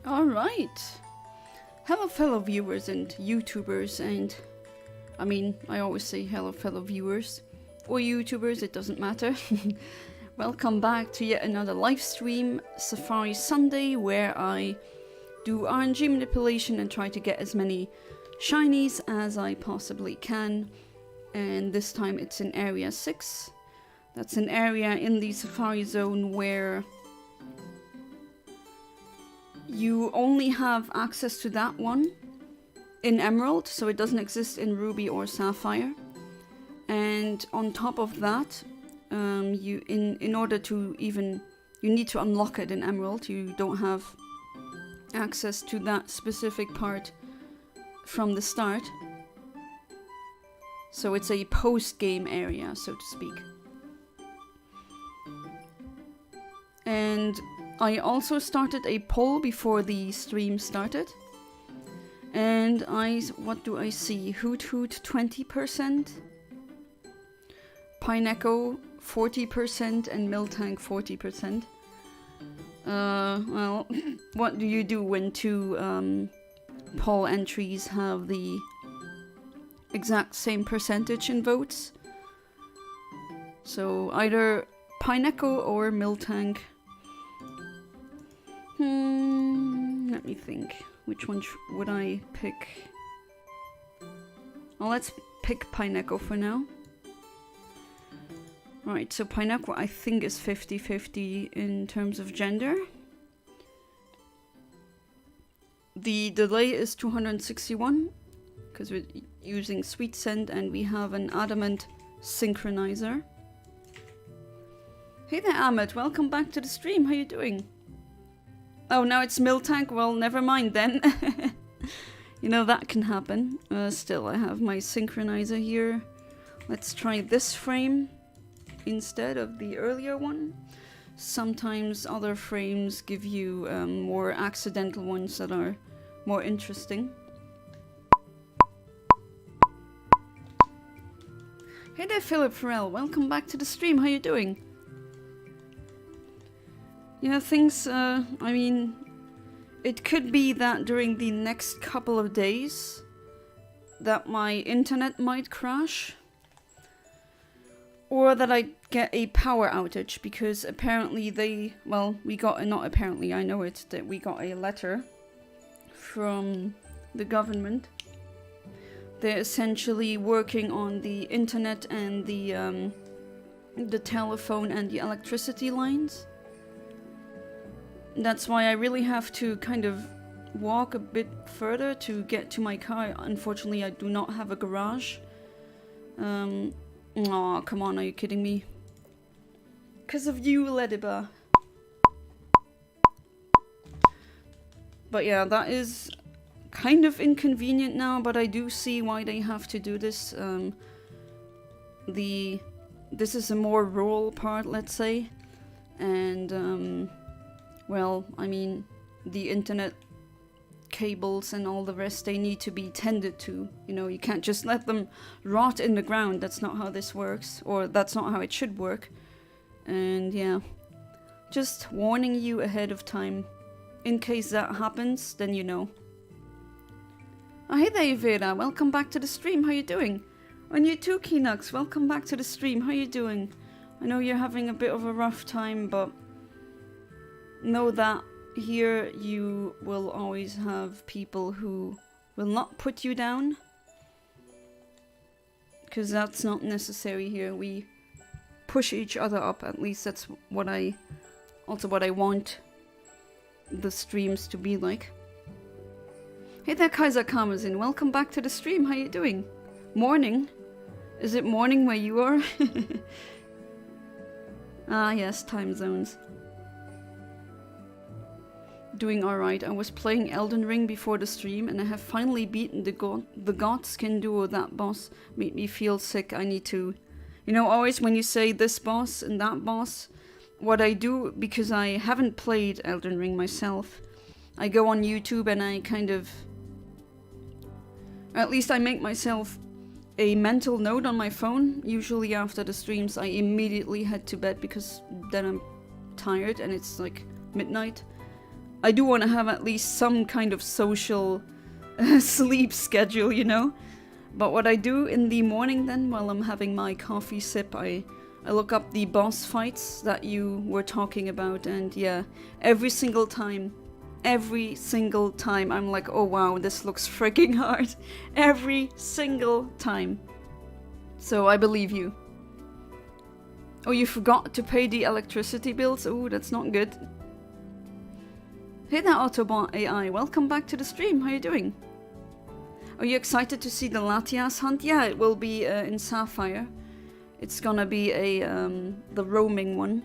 Alright. Hello fellow viewers and YouTubers and... I mean, I always say hello fellow viewers. Or YouTubers, it doesn't matter. Welcome back to yet another live stream, Safari Sunday, where I do RNG manipulation and try to get as many shinies as I possibly can. And this time it's in Area 6. That's an area in the Safar-Zone where you only have access to that one in Emerald, so it doesn't exist in Ruby or Sapphire. And on top of that, in order to even, you need to unlock it in Emerald. You don't have access to that specific part from the start. So it's a post-game area, so to speak. And I also started a poll before the stream started. And what do I see? Hoot Hoot 20%, Pineco 40%, and Miltank 40%. Well, what do you do when two poll entries have the exact same percentage in votes? So either Pineco or Miltank. Let me think. Which one would I pick? Well, let's pick Pineco for now. Right, so Pineco I think is 50-50 in terms of gender. The delay is 261 because we're using Sweet Scent and we have an Adamant synchronizer. Hey there, Ahmed, welcome back to the stream. How you doing? Oh, now it's Miltank? Well, never mind then. You know, that can happen. Still, I have my synchronizer here. Let's try this frame instead of the earlier one. Sometimes other frames give you more accidental ones that are more interesting. Hey there, Philip Farrell. Welcome back to the stream. How you doing? Yeah, things, I mean, it could be that during the next couple of days that my internet might crash. Or that I get a power outage, because apparently we got, not apparently, I know it, that we got a letter from the government. They're essentially working on the internet and the telephone and the electricity lines. That's why I really have to kind of walk a bit further to get to my car. Unfortunately, I do not have a garage. Aw, come on, are you kidding me? 'Cause of you, Lediba. But yeah, that is kind of inconvenient now, but I do see why they have to do this. This is a more rural part, let's say. And, well, I mean, the internet cables and all the rest, they need to be tended to. You know, you can't just let them rot in the ground. That's not how this works, or that's not how it should work. And yeah, just warning you ahead of time. In case that happens, then you know. Oh, hey there, Vera. Welcome back to the stream. How you doing? And you too, Kinux. Welcome back to the stream. How you doing? I know you're having a bit of a rough time, but know that here you will always have people who will not put you down, because that's not necessary here. We push each other up. At least that's what I want the streams to be like. Hey there, Kaiser Kamazin. Welcome back to the stream. How you doing? Morning? Is it morning where you are? Ah yes, time zones. Doing alright. I was playing Elden Ring before the stream and I have finally beaten the Godskin duo. That boss made me feel sick. I need to... You know, always when you say this boss and that boss, what I do, because I haven't played Elden Ring myself, I go on YouTube and I kind of... At least I make myself a mental note on my phone. Usually after the streams I immediately head to bed because then I'm tired and it's like midnight. I do want to have at least some kind of social sleep schedule, you know? But what I do in the morning then, while I'm having my coffee sip, I look up the boss fights that you were talking about, and yeah, every single time, I'm like, oh wow, this looks freaking hard. Every single time. So I believe you. Oh, you forgot to pay the electricity bills? Oh, that's not good. Hey there, Autobot AI, welcome back to the stream, how you doing? Are you excited to see the Latias hunt? Yeah, it will be in Sapphire. It's gonna be the roaming one.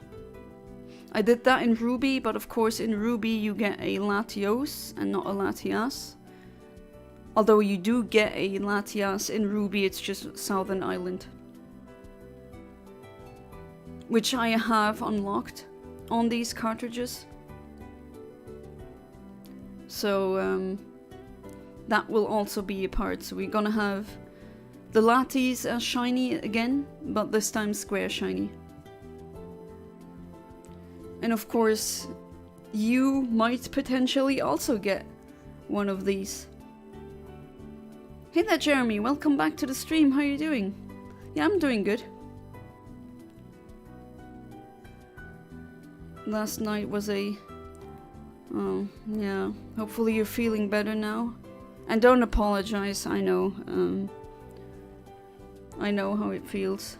I did that in Ruby, but of course in Ruby you get a Latios and not a Latias. Although you do get a Latias in Ruby, it's just Southern Island. Which I have unlocked on these cartridges. So that will also be a part. So we're gonna have the Latis as shiny again, but this time square shiny. And of course, you might potentially also get one of these. Hey there, Jeremy, welcome back to the stream, how are you doing? Yeah, I'm doing good. Last night was oh, yeah, hopefully you're feeling better now. And don't apologize, I know how it feels.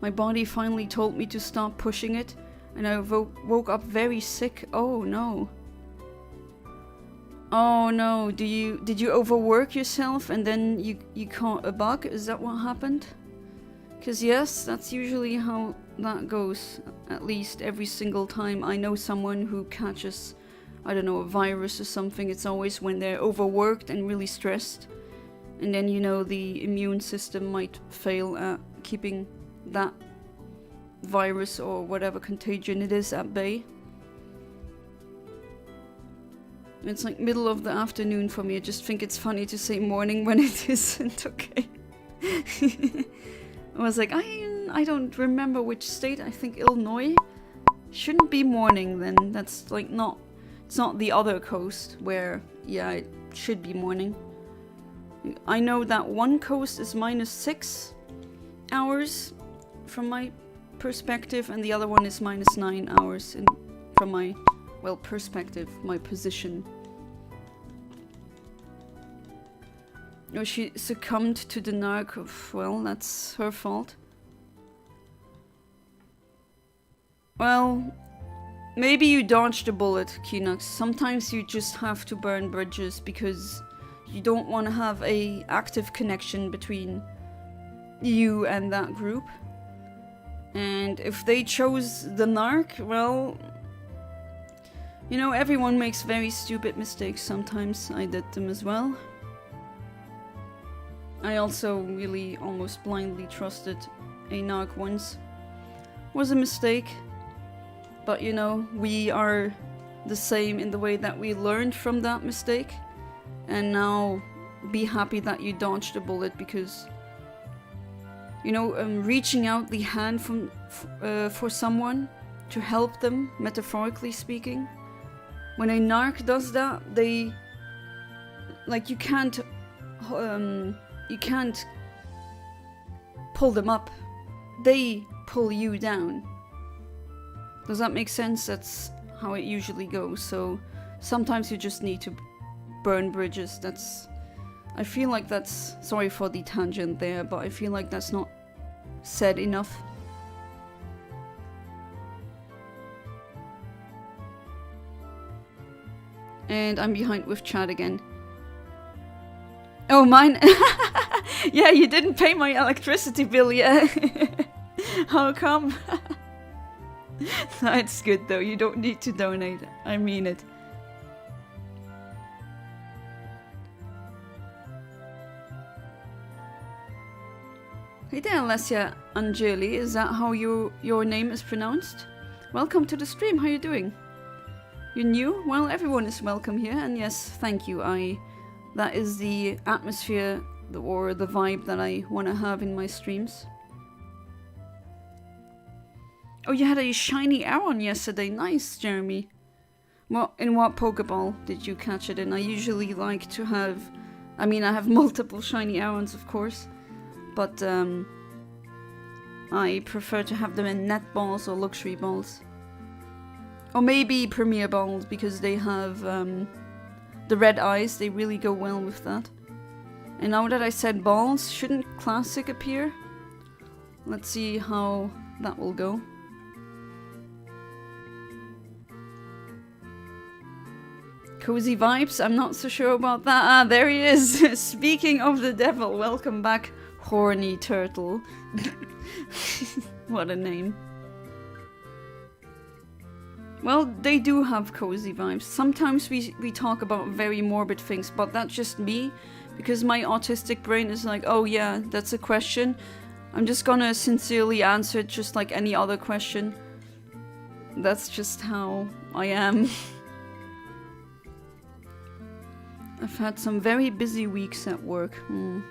My body finally told me to stop pushing it, and I woke up very sick. Oh no. Oh no, did you overwork yourself and then you caught a bug? Is that what happened? Because yes, that's usually how that goes. At least every single time I know someone who catches, I don't know, a virus or something. It's always when they're overworked and really stressed. And then, you know, the immune system might fail at keeping that virus or whatever contagion it is at bay. It's like middle of the afternoon for me. I just think it's funny to say morning when it isn't, okay? I was like, I don't remember which state. I think Illinois. Shouldn't be morning then. That's like not... It's not the other coast where, yeah, it should be morning. I know that one coast is -6 hours from my perspective, and the other one is -9 hours from my, well, perspective, my position. Oh, she succumbed to the narc. Well, that's her fault. Well, maybe you dodged a bullet, Kinox. Sometimes you just have to burn bridges because you don't want to have a active connection between you and that group. And if they chose the narc, well, you know, everyone makes very stupid mistakes sometimes. I did them as well. I also really almost blindly trusted a narc once. Was a mistake. But you know, we are the same in the way that we learned from that mistake. And now be happy that you dodged a bullet, because, you know, reaching out the hand for someone to help them, metaphorically speaking. When a narc does that, they, like, you can't pull them up. They pull you down. Does that make sense? That's how it usually goes. So sometimes you just need to burn bridges. I feel like that's, sorry for the tangent there, but I feel like that's not said enough. And I'm behind with chat again. Oh, mine. Yeah, you didn't pay my electricity bill yet. How come? That's good though, you don't need to donate. I mean it. Hey there, Alessia Angeli, is that how your name is pronounced? Welcome to the stream, how you doing? You're new? Well, everyone is welcome here, and yes, thank you. That is the atmosphere or the vibe that I want to have in my streams. Oh, you had a shiny Aron yesterday. Nice, Jeremy. Well, in what Pokeball did you catch it in? I usually like to have... I mean, I have multiple shiny Arons, of course. But, I prefer to have them in net balls or luxury balls. Or maybe premier balls, because they have, the red eyes. They really go well with that. And now that I said balls, shouldn't classic appear? Let's see how that will go. Cozy vibes? I'm not so sure about that. Ah, there he is! Speaking of the devil, welcome back, horny turtle. What a name. Well, they do have cozy vibes. Sometimes we talk about very morbid things, but that's just me. Because my autistic brain is like, oh yeah, that's a question. I'm just gonna sincerely answer it just like any other question. That's just how I am. I've had some very busy weeks at work, and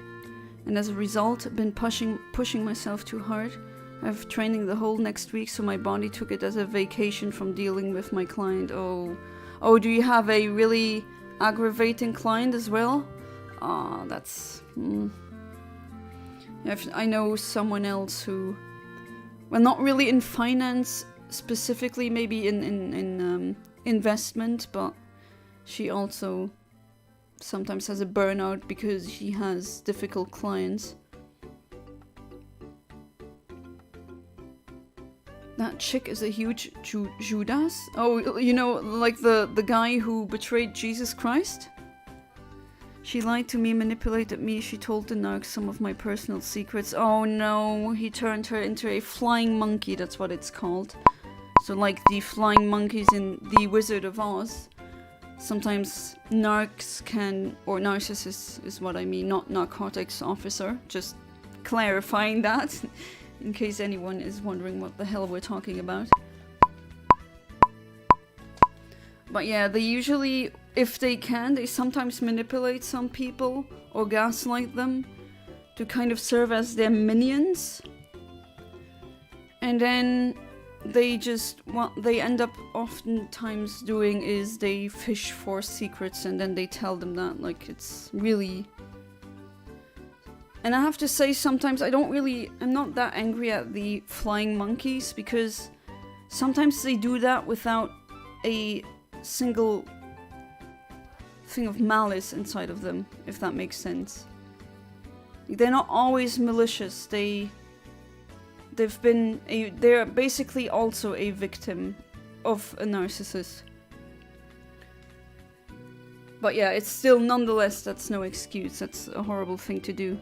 as a result, I've been pushing myself too hard. I have training the whole next week, so my body took it as a vacation from dealing with my client. Oh, do you have a really aggravating client as well? Ah, that's... I know someone else who... Well, not really in finance specifically, maybe in investment, but she also... sometimes has a burnout because she has difficult clients. That chick is a huge Judas? Oh, you know, like the guy who betrayed Jesus Christ? She lied to me, manipulated me, she told the narc some of my personal secrets. Oh no, he turned her into a flying monkey, that's what it's called. So like the flying monkeys in The Wizard of Oz. Sometimes narcs can, or narcissists is what I mean, not narcotics officer, just clarifying that, in case anyone is wondering what the hell we're talking about. But yeah, they usually, if they can, they sometimes manipulate some people or gaslight them to kind of serve as their minions. And then they just, what they end up oftentimes doing is they fish for secrets and then they tell them that, like, it's really... And I have to say, sometimes I'm not that angry at the flying monkeys, because sometimes they do that without a single thing of malice inside of them, if that makes sense. They're not always malicious, they're basically also a victim of a narcissist. But yeah, it's still, nonetheless, that's no excuse, that's a horrible thing to do.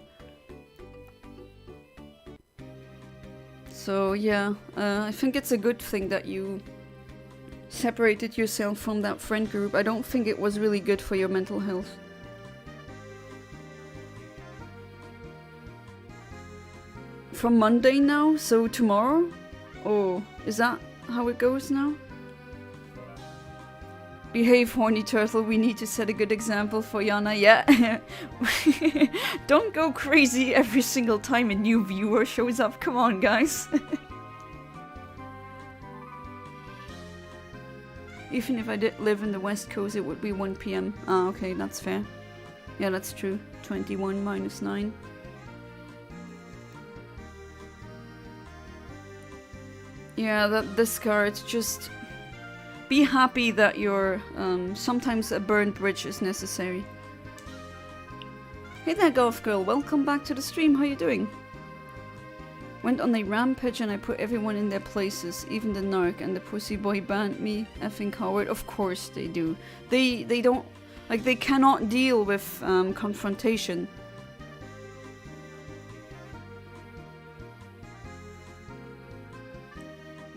So yeah, I think it's a good thing that you separated yourself from that friend group. I don't think it was really good for your mental health. From Monday now? So tomorrow? Oh, is that how it goes now? Behave, horny turtle, we need to set a good example for Yana. Yeah. Don't go crazy every single time a new viewer shows up. Come on, guys. Even if I did live in the West Coast, it would be 1 PM. Ah, okay, that's fair. Yeah, that's true. 21 minus 9. Yeah, this card, just be happy that you're, sometimes a burned bridge is necessary. Hey there, Golf Girl, welcome back to the stream, how you doing? Went on a rampage and I put everyone in their places, even the narc, and the pussy boy banned me, effing coward. Of course they do. They don't, like, they cannot deal with, confrontation.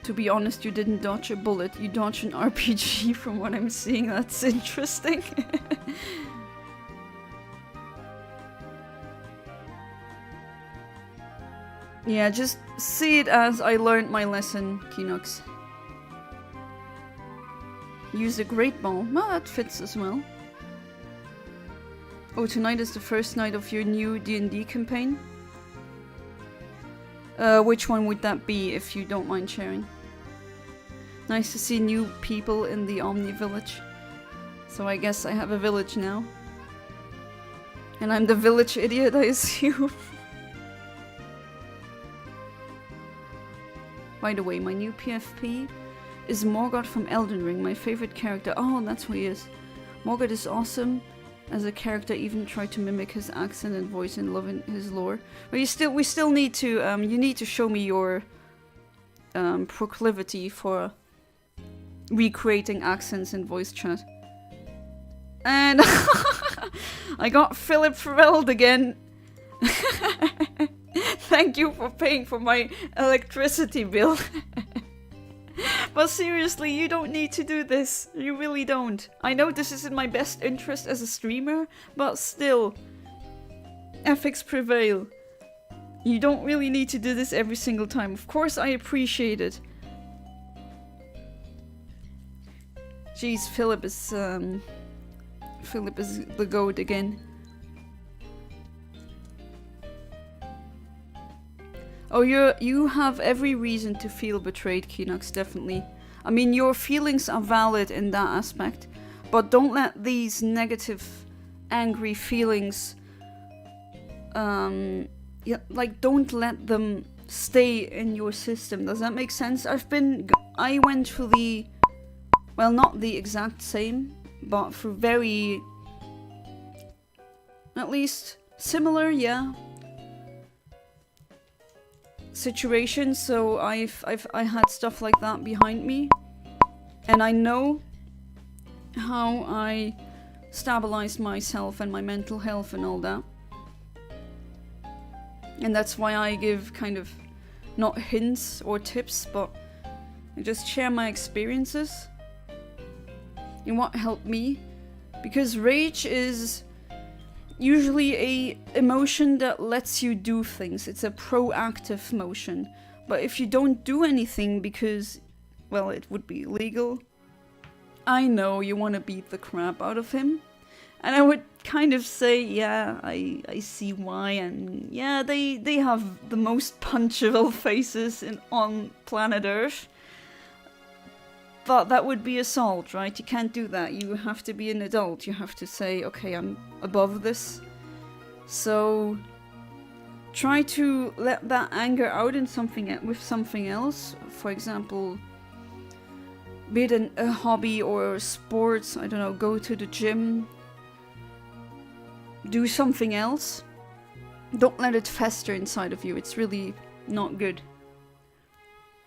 To be honest, you didn't dodge a bullet, you dodged an RPG from what I'm seeing. That's interesting. Yeah, just see it as I learned my lesson, Kinox. Use a great ball. Well, that fits as well. Oh, tonight is the first night of your new D&D campaign? Which one would that be, if you don't mind sharing? Nice to see new people in the Omni village. So I guess I have a village now. And I'm the village idiot, I assume. By the way, my new PFP is Morgoth from Elden Ring, my favorite character. Oh, that's who he is. Morgoth is awesome as a character, even tried to mimic his accent and voice and love his lore. But we still need to, you need to show me your proclivity for recreating accents in voice chat. And I got Philip Ferreld again. Thank you for paying for my electricity bill. But seriously, you don't need to do this. You really don't. I know this is in my best interest as a streamer, but still, ethics prevail. You don't really need to do this every single time. Of course, I appreciate it. Jeez, Philip is the goat again. Oh, you have every reason to feel betrayed, Kinox, definitely. I mean, your feelings are valid in that aspect, but don't let these negative, angry feelings, don't let them stay in your system. Does that make sense? I went through the, well, not the exact same, but for very, at least similar, yeah, situations. So I had stuff like that behind me, and I know how I stabilized myself and my mental health and all that. And that's why I give kind of not hints or tips, but I just share my experiences and what helped me, because rage is usually a emotion that lets you do things. It's a proactive motion. But if you don't do anything because, well, it would be illegal, I know you want to beat the crap out of him. And I would kind of say, yeah, I see why, and yeah, they have the most punchable faces on planet Earth. But that would be assault, right? You can't do that. You have to be an adult. You have to say, okay, I'm above this. So try to let that anger out in with something else. For example, be it a hobby or sports. I don't know, go to the gym. Do something else. Don't let it fester inside of you. It's really not good.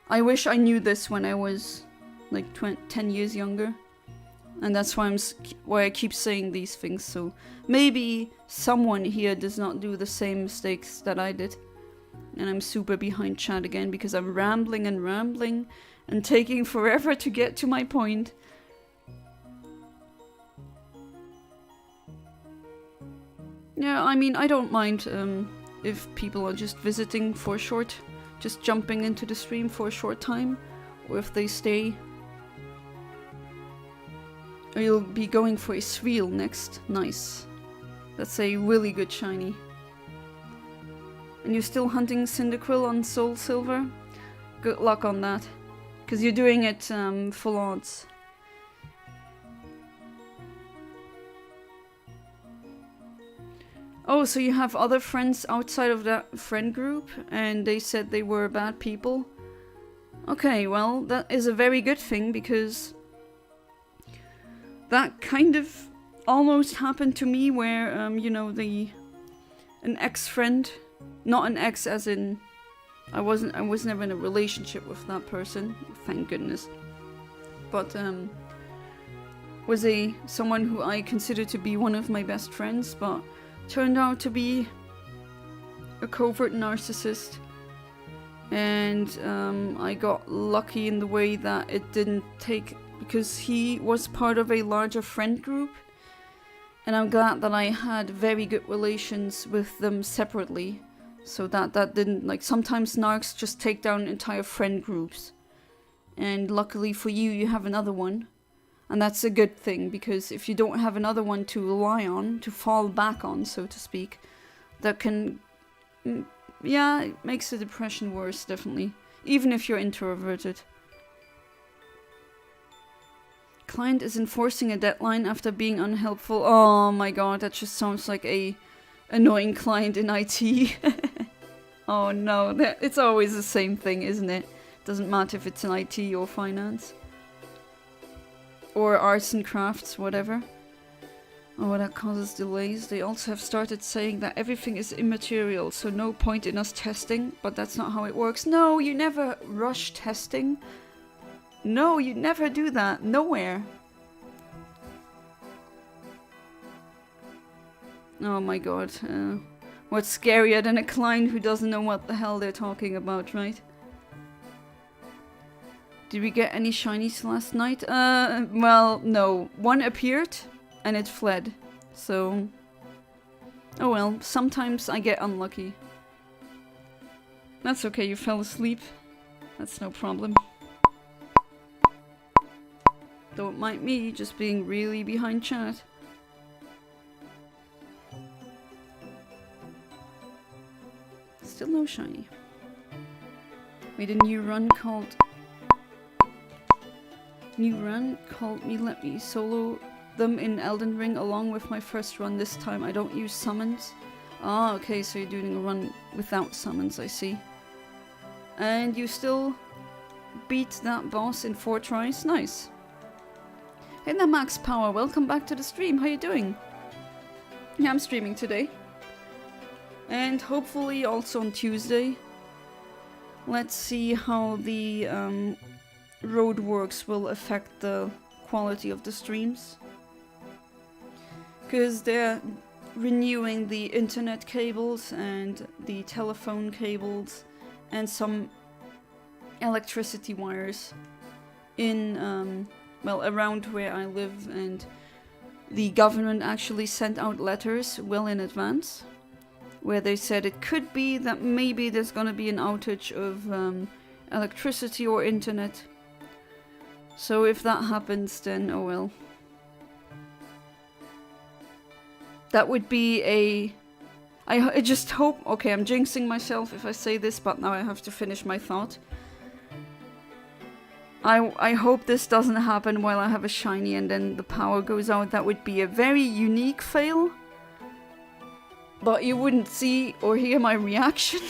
I wish I knew this when I was like 10 years younger, and that's why I keep saying these things. So maybe someone here does not do the same mistakes that I did, and I'm super behind chat again because I'm rambling and taking forever to get to my point. Yeah, I mean, I don't mind if people are just visiting for just jumping into the stream for a short time, or if they stay. Or you'll be going for a Sreel next. Nice. That's a really good shiny. And you're still hunting Cyndaquil on Soul Silver? Good luck on that. Because you're doing it full odds. Oh, so you have other friends outside of that friend group, and they said they were bad people? Okay, well, that is a very good thing, because that kind of almost happened to me where, you know, an ex-friend, not an ex as in, I was never in a relationship with that person, thank goodness, but was someone who I considered to be one of my best friends, but turned out to be a covert narcissist. And I got lucky in the way that it didn't take, because he was part of a larger friend group, and I'm glad that I had very good relations with them separately, so that didn't, like, sometimes narcs just take down entire friend groups, and luckily for you, you have another one, and that's a good thing, because if you don't have another one to rely on, to fall back on, so to speak, that can, yeah, it makes the depression worse, definitely, even if you're introverted. Client is enforcing a deadline after being unhelpful. Oh my god, that just sounds like a annoying client in IT. Oh no, it's always the same thing, isn't it? Doesn't matter if it's in IT or finance. Or arts and crafts, whatever. Oh, that causes delays. They also have started saying that everything is immaterial, so no point in us testing, but that's not how it works. No, you never rush testing. No, you never do that. Nowhere. Oh my god. What's scarier than a client who doesn't know what the hell they're talking about, right? Did we get any shinies last night? Well, no. One appeared and it fled. So... oh well, sometimes I get unlucky. That's okay, you fell asleep. That's no problem. Don't mind me just being really behind chat. Still no shiny. Made a new run called me let me solo them in Elden Ring along with my first run this time. I don't use summons. Ah, okay, so you're doing a run without summons, I see. And you still beat that boss in 4 tries? Nice. Hey there, Max Power, welcome back to the stream. How you doing? Yeah, I'm streaming today. And hopefully also on Tuesday. Let's see how the roadworks will affect the quality of the streams. Because they're renewing the internet cables and the telephone cables and some electricity wires in, well, around where I live, and the government actually sent out letters well in advance where they said it could be that maybe there's gonna be an outage of electricity or internet. So if that happens, then oh well. That would be a... I just hope... okay, I'm jinxing myself if I say this, but now I have to finish my thought. I hope this doesn't happen while I have a shiny and then the power goes out. That would be a very unique fail. But you wouldn't see or hear my reaction.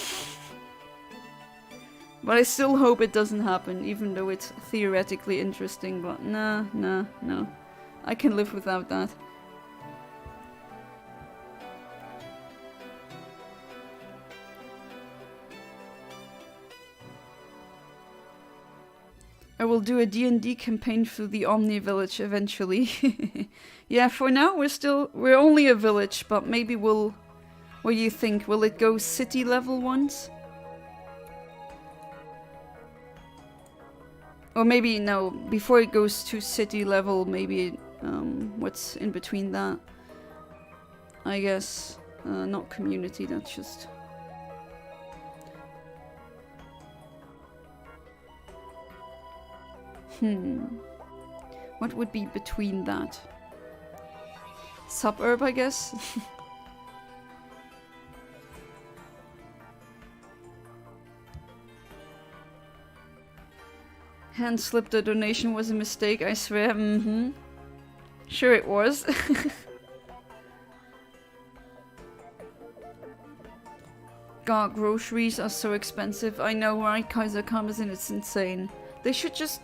But I still hope it doesn't happen, even though it's theoretically interesting. But nah. I can live without that. I will do a D&D campaign through the Omni Village eventually. Yeah, for now we're only a village, but maybe we'll... what do you think? Will it go city level once? Or maybe, no, before it goes to city level, maybe, what's in between that? I guess, not community, that's just... What would be between that? Suburb, I guess? Hand slipped, the donation was a mistake, I swear. Sure it was. God, groceries are so expensive. I know, right? Kaiser Karmazin, it's insane. They should just...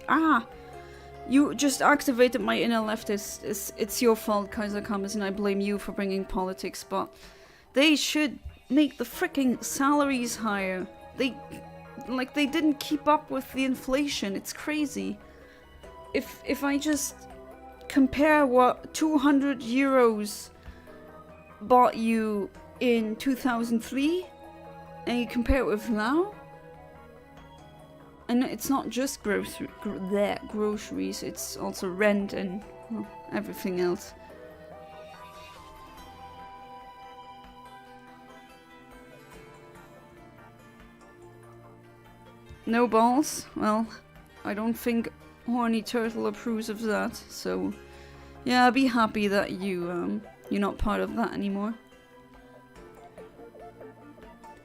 You just activated my inner leftist. It's your fault, Kaiser Karmazin. I blame you for bringing politics, but... they should make the freaking salaries higher. They didn't keep up with the inflation. It's crazy. If I just compare what 200 euros bought you in 2003 and you compare it with now, and it's not just groceries, it's also rent and well, everything else. No balls? Well, I don't think Horny Turtle approves of that, so yeah, be happy that you're not part of that anymore.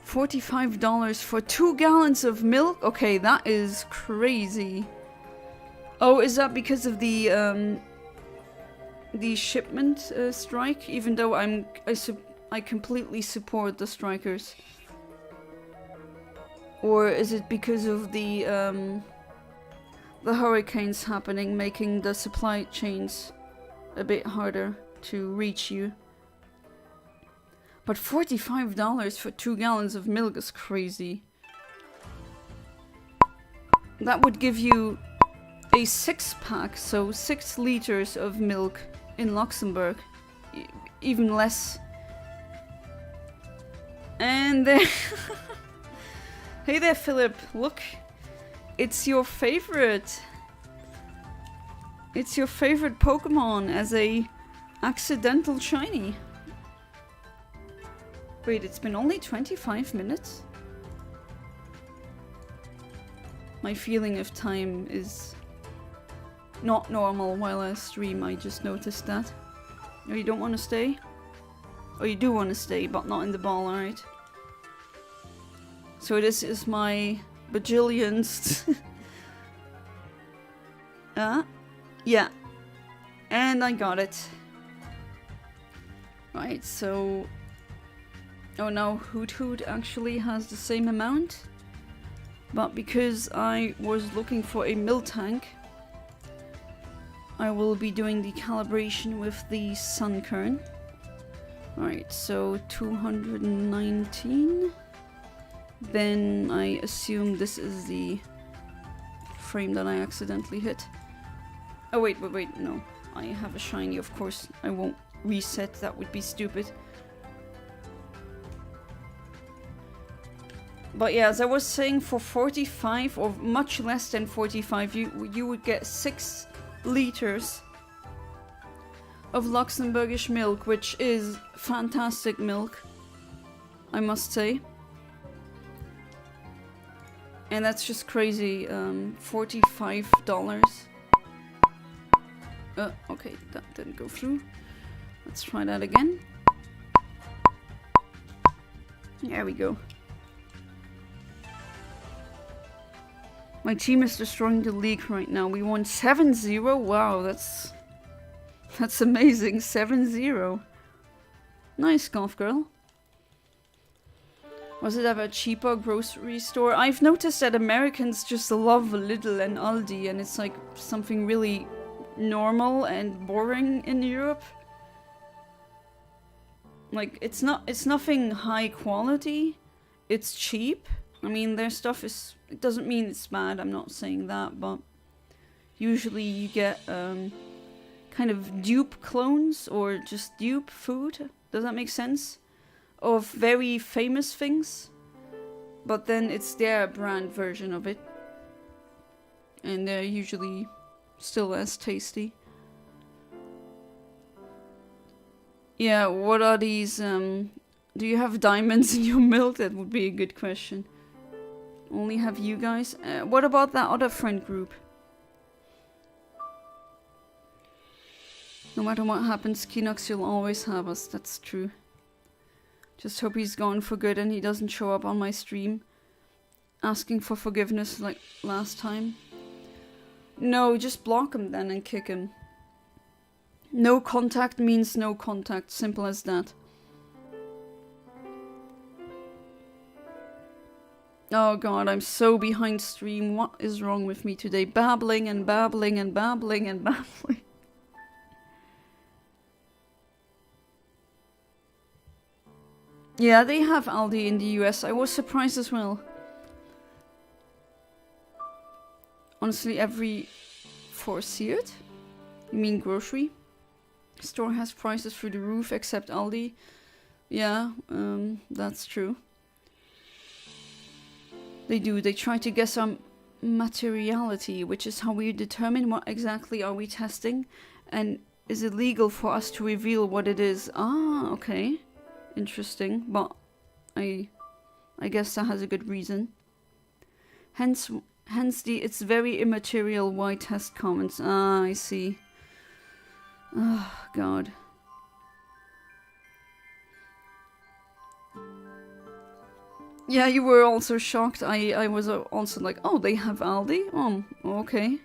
$45 for 2 gallons of milk? Okay, that is crazy. Oh, is that because of the shipment strike? Even though I completely support the strikers. Or is it because of the hurricanes happening, making the supply chains a bit harder to reach you? But $45 for 2 gallons of milk is crazy. That would give you a 6-pack, so 6 liters of milk in Luxembourg. Even less. And there... Hey there, Philip. Look. It's your favorite. It's your favorite Pokemon as a accidental shiny. Wait, it's been only 25 minutes? My feeling of time is not normal while I stream, I just noticed that. Oh, you don't want to stay? Oh, you do want to stay, but not in the ball, alright. So this is my bajillionth. Yeah. And I got it. Right, so... Oh no, Hoot Hoot actually has the same amount. But because I was looking for a Miltank, I will be doing the calibration with the Sunkern. Alright, so 219. Then I assume this is the frame that I accidentally hit. Oh wait, no. I have a shiny, of course. I won't reset, that would be stupid. But yeah, as I was saying, for 45 or much less than 45, you would get 6 liters of Luxembourgish milk, which is fantastic milk, I must say. And that's just crazy. $45. Okay, that didn't go through. Let's try that again. There we go. My team is destroying the league right now. We won 7-0. Wow, that's amazing. 7-0. Nice, Golf Girl. Was it ever a cheaper grocery store? I've noticed that Americans just love Lidl and Aldi, and it's like something really normal and boring in Europe. Like, it's nothing high quality. It's cheap. I mean, their stuff is... It doesn't mean it's bad, I'm not saying that, but... Usually you get, kind of dupe clones, or just dupe food. Does that make sense? Of very famous things. But then it's their brand version of it. And they're usually still as tasty. Yeah, what are these, do you have diamonds in your milk? That would be a good question. Only have you guys? What about that other friend group? No matter what happens, Kinox, you'll always have us. That's true. Just hope he's gone for good and he doesn't show up on my stream asking for forgiveness like last time. No, just block him then and kick him. No contact means no contact. Simple as that. Oh god, I'm so behind stream. What is wrong with me today? Babbling and babbling and babbling and babbling. Yeah, they have Aldi in the US. I was surprised as well. Honestly, every foreseered? You mean grocery? Store has prices through the roof except Aldi. Yeah, that's true. They do. They try to guess our materiality, which is how we determine what exactly are we testing, and is it legal for us to reveal what it is. Ah, okay. Interesting, but I guess that has a good reason. Hence the it's very immaterial why test comments. Ah, I see. Oh, God. Yeah, you were also shocked. I was also like, oh, they have Aldi? Oh, okay.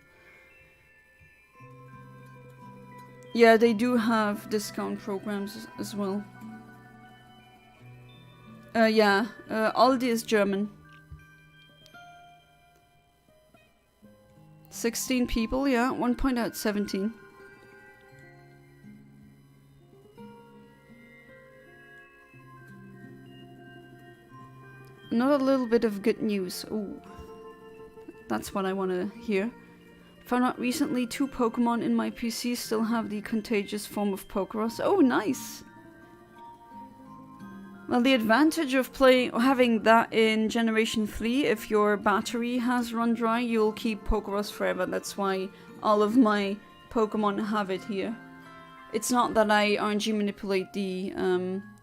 Yeah, they do have discount programs as well. Yeah, Aldi is German. 16 people, yeah, 1 point out 17. Another little bit of good news. Ooh, that's what I want to hear. Found out recently 2 Pokemon in my PC still have the contagious form of Pokeros. Oh, nice! Well, the advantage of having that in Generation 3, if your battery has run dry, you'll keep Pokeros forever. That's why all of my Pokemon have it here. It's not that I RNG manipulate the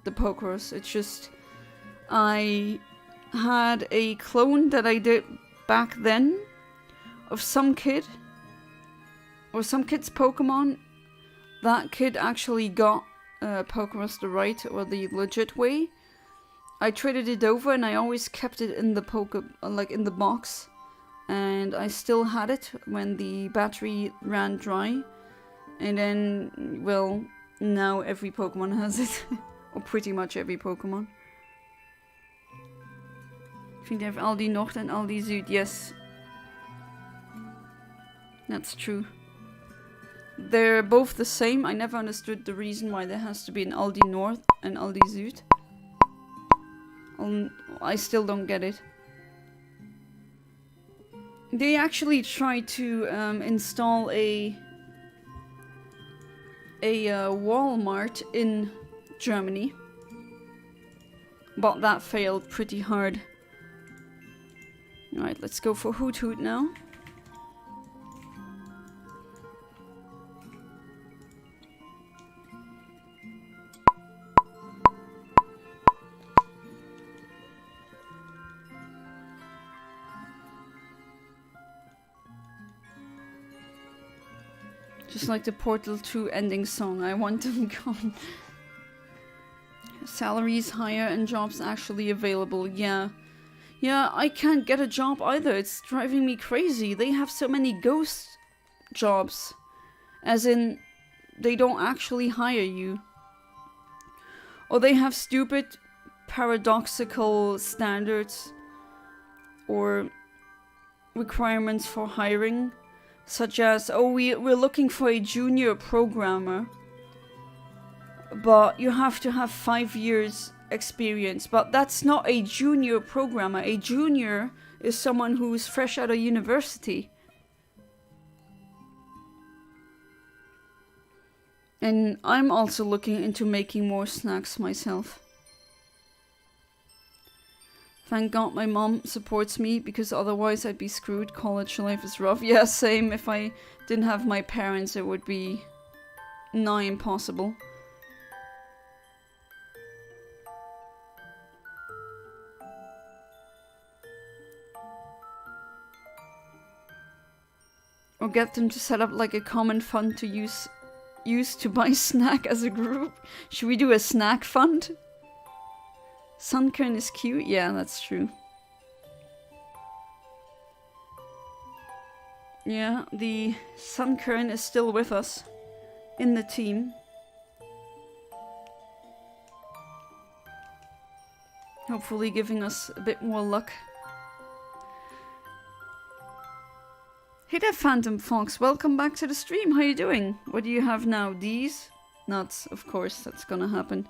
Pokeros, it's just I had a clone that I did back then of some kid, or some kid's Pokemon. That kid actually got Pokeros the right or the legit way. I traded it over and I always kept it in the in the box, and I still had it when the battery ran dry. And then, well, now every Pokemon has it, or pretty much every Pokemon. I think they have Aldi Nord and Aldi Süd. Yes, that's true. They're both the same. I never understood the reason why there has to be an Aldi Nord and Aldi Süd. I still don't get it. They actually tried to install a Walmart in Germany, but that failed pretty hard. Alright, let's go for Hoot Hoot now. Just like the Portal 2 ending song, I want them gone. Salaries higher and jobs actually available, yeah. Yeah, I can't get a job either, it's driving me crazy. They have so many ghost jobs. As in, they don't actually hire you. Or they have stupid, paradoxical standards or requirements for hiring. Such as, oh, we're looking for a junior programmer, but you have to have 5 years experience. But that's not a junior programmer. A junior is someone who's fresh out of university. And I'm also looking into making more snacks myself. Thank God my mom supports me, because otherwise I'd be screwed. College life is rough. Yeah, same. If I didn't have my parents, it would be nigh impossible. Or get them to set up like a common fund to use to buy snack as a group. Should we do a snack fund? Sunkern is cute? Yeah, that's true. Yeah, the Sunkern is still with us in the team. Hopefully giving us a bit more luck. Hey there, Phantom Fox. Welcome back to the stream. How you doing? What do you have now? These? Nuts, of course, that's gonna happen.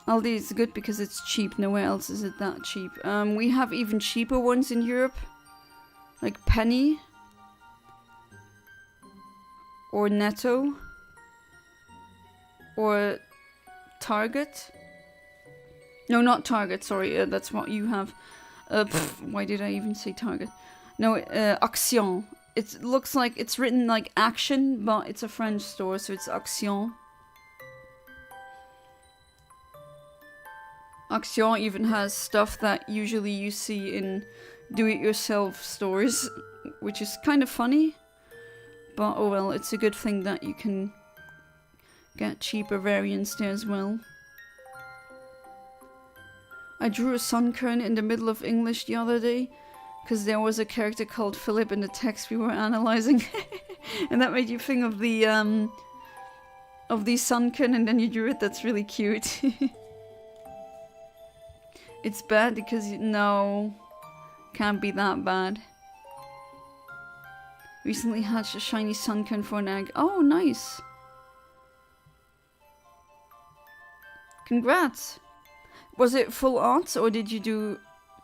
Aldi is good because it's cheap. Nowhere else is it that cheap. We have even cheaper ones in Europe. Like Penny. Or Netto. Or Target. No, not Target, sorry. That's what you have. Why did I even say Target? No, Action. It looks like it's written like Action, but it's a French store, so it's Action. Action even has stuff that usually you see in do-it-yourself stores, which is kind of funny. But oh well, it's a good thing that you can get cheaper variants there as well. I drew a Sunkern in the middle of English the other day. Because there was a character called Philip in the text we were analyzing. And that made you think of the sunken, and then you drew it. That's really cute. It's bad because no, can't be that bad. Recently hatched a shiny sunken for an egg. Oh, nice. Congrats. Was it full arts, or did you do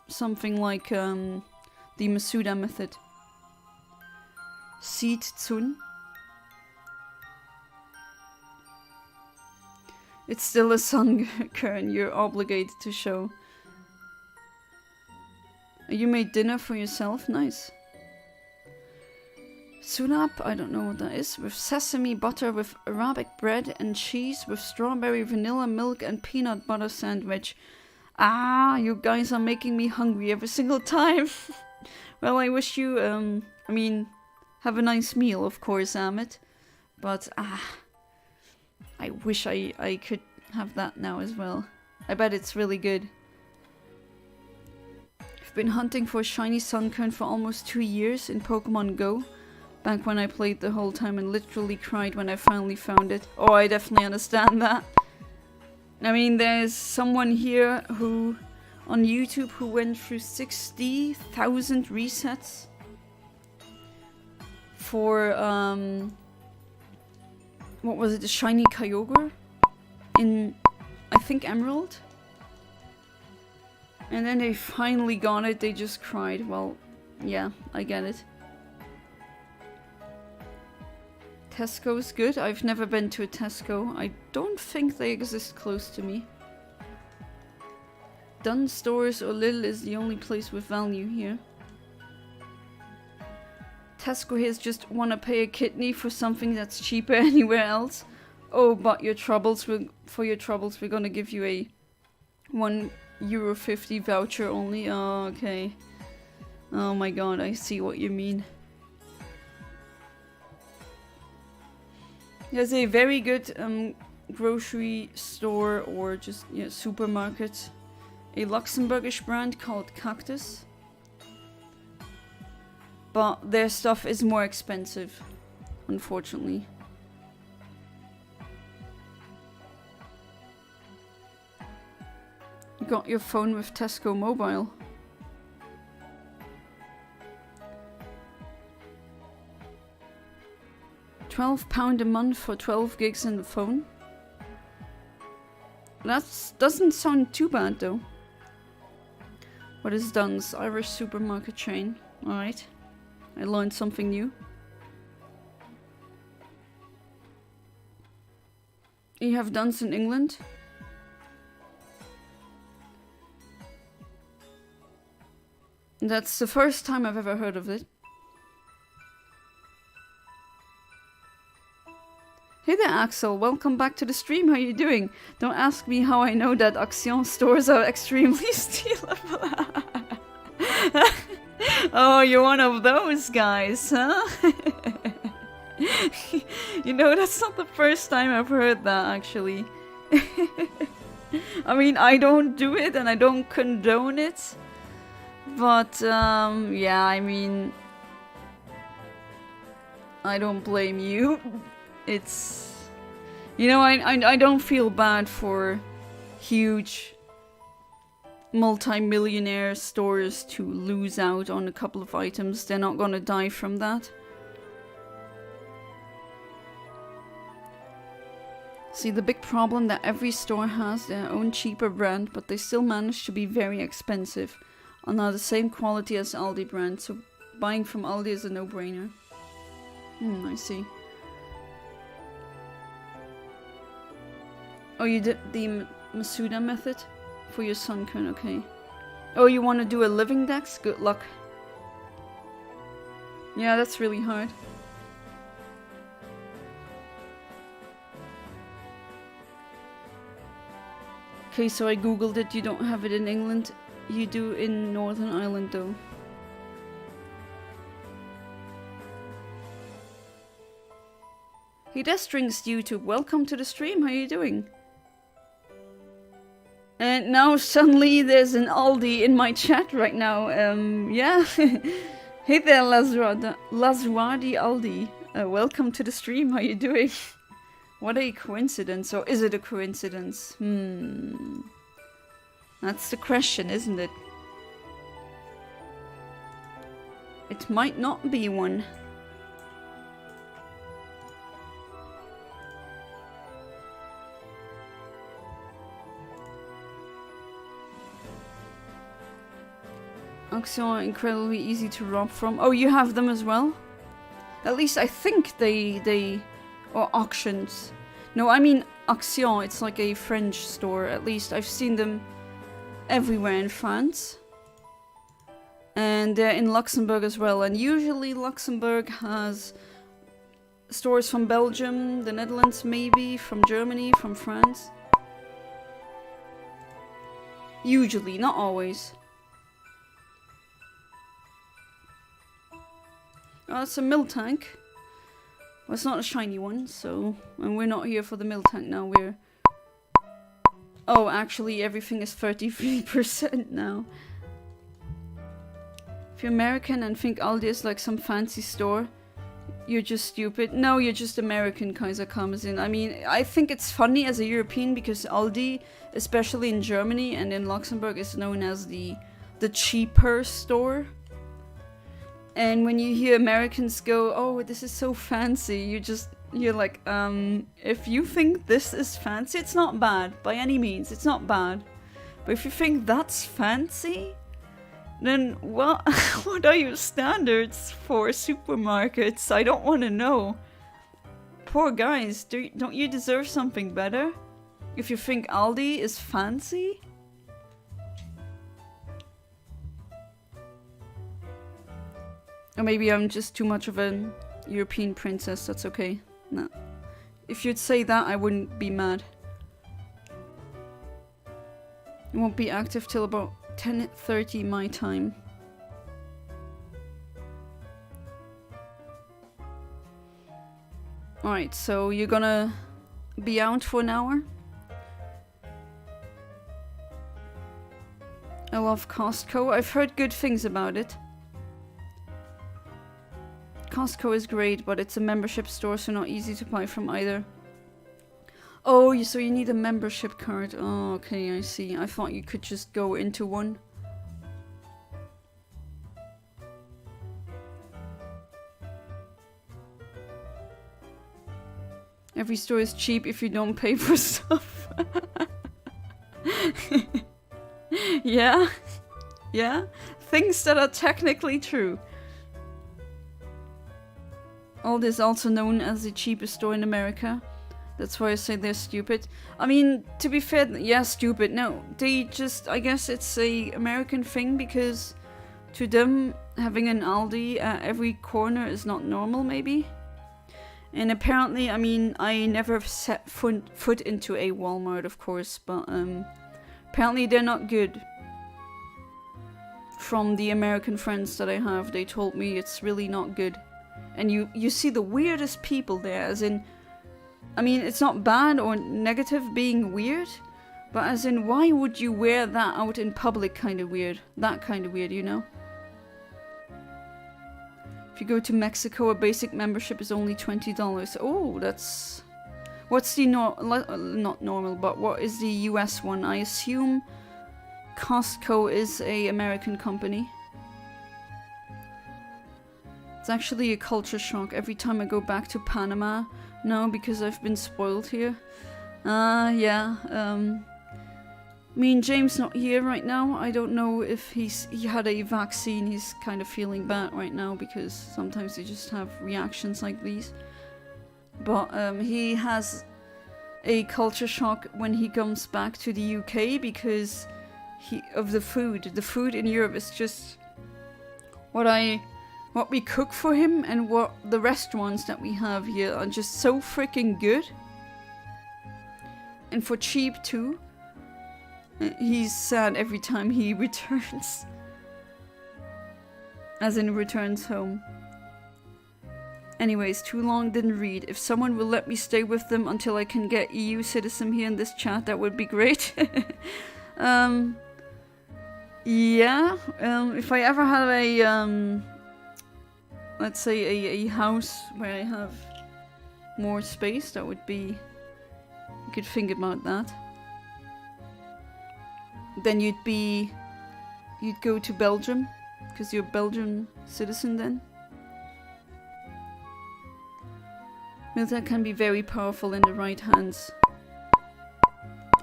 something like the Masuda method? Seed Tsun. It's still a sunken, you're obligated to show. You made dinner for yourself? Nice. Sunap, I don't know what that is. With sesame butter, with Arabic bread and cheese, with strawberry, vanilla milk and peanut butter sandwich. Ah, you guys are making me hungry every single time. Well, I wish you, I mean, have a nice meal, of course, Amit. But, I wish I could have that now as well. I bet it's really good. I've been hunting for a shiny sunkern for almost 2 years in Pokemon Go. Back when I played the whole time and literally cried when I finally found it. Oh, I definitely understand that. I mean, there's someone here who, on YouTube, who went through 60,000 resets for, what was it, the shiny Kyogre? In, I think, Emerald? And then they finally got it, they just cried. Well, yeah, I get it. Tesco's good. I've never been to a Tesco. I don't think they exist close to me. Dunn Stores or Lidl is the only place with value here. Tesco here's just wanna pay a kidney for something that's cheaper anywhere else. Oh, but for your troubles we're gonna give you a €1.50 voucher only. Oh, okay. Oh my god, I see what you mean. There's a very good grocery store or just supermarket. A Luxembourgish brand called Cactus. But their stuff is more expensive, unfortunately. You got your phone with Tesco Mobile. £12 a month for 12 gigs in the phone. That doesn't sound too bad though. What is Dunn's? Irish supermarket chain. Alright. I learned something new. You have Dunn's in England? That's the first time I've ever heard of it. Hey there, Axel. Welcome back to the stream. How you doing? Don't ask me how I know that Action stores are extremely stealable. Oh, you're one of those guys, huh? You know, that's not the first time I've heard that, actually. I mean, I don't do it and I don't condone it. But, yeah, I mean... I don't blame you. It's... You know, I don't feel bad for huge multi-millionaire stores to lose out on a couple of items. They're not gonna die from that. See, the big problem that every store has their own cheaper brand, but they still manage to be very expensive. And are the same quality as Aldi brand, so buying from Aldi is a no-brainer. I see. Oh, you did the Masuda method for your Sunkern, okay. Oh, you want to do a living dex? Good luck. Yeah, that's really hard. Okay, so I googled it. You don't have it in England. You do in Northern Ireland, though. Hey, Destrings YouTube. Welcome to the stream. How are you doing? And now suddenly there's an Aldi in my chat right now. Yeah. Hey there, Lazradi Aldi. Welcome to the stream. How you doing? What a coincidence, or is it a coincidence? That's the question, isn't it? It might not be one. Axion are incredibly easy to rob from. Oh, you have them as well? At least I think they... Or auctions. No, I mean Axion. It's like a French store. At least I've seen them everywhere in France. And they're in Luxembourg as well. And usually Luxembourg has stores from Belgium, the Netherlands maybe, from Germany, from France. Usually, not always. Oh, it's a milk tank. Well, it's not a shiny one, so... And we're not here for the milk tank now, we're... Oh, actually, everything is 33% now. If you're American and think Aldi is like some fancy store, you're just stupid. No, you're just American, Kaiser Karmazin. I mean, I think it's funny as a European because Aldi, especially in Germany and in Luxembourg, is known as the cheaper store. And when you hear Americans go, oh, this is so fancy, you're like, if you think this is fancy, it's not bad, by any means, it's not bad. But if you think that's fancy, then what are your standards for supermarkets? I don't want to know. Poor guys, don't you deserve something better? If you think Aldi is fancy? Or maybe I'm just too much of a European princess, that's okay. No. If you'd say that, I wouldn't be mad. It won't be active till about 10:30 my time. Alright, so you're gonna be out for an hour? I love Costco. I've heard good things about it. Costco is great, but it's a membership store, so not easy to buy from either. Oh, so you need a membership card. Oh, okay, I see. I thought you could just go into one. Every store is cheap if you don't pay for stuff. Yeah? Yeah? Things that are technically true. Aldi is also known as the cheapest store in America. That's why I say they're stupid. I mean, to be fair, yeah, stupid. No, they just, I guess it's a American thing because to them, having an Aldi at every corner is not normal, maybe. And apparently, I mean, I never set foot into a Walmart, of course, but apparently they're not good. From the American friends that I have, they told me it's really not good. And you see the weirdest people there, as in... I mean, it's not bad or negative being weird, but as in, why would you wear that out in public kind of weird? That kind of weird, you know? If you go to Mexico, a basic membership is only $20. Oh, that's... What's the not normal, but what is the US one? I assume Costco is a American company. It's actually a culture shock every time I go back to Panama. No, because I've been spoiled here. Yeah. Me and James not here right now. I don't know if he had a vaccine. He's kind of feeling bad right now because sometimes they just have reactions like these. But he has a culture shock when he comes back to the UK because of the food. The food in Europe is just what we cook for him, and what the restaurants that we have here are just so freaking good. And for cheap too. He's sad every time he returns. As in returns home. Anyways, too long, didn't read. If someone will let me stay with them until I can get EU citizen here in this chat, that would be great. Yeah, if I ever had a, let's say a house where I have more space, that would be, you could think about that. Then you'd go to Belgium, because you're a Belgian citizen then. Miltank can be very powerful in the right hands.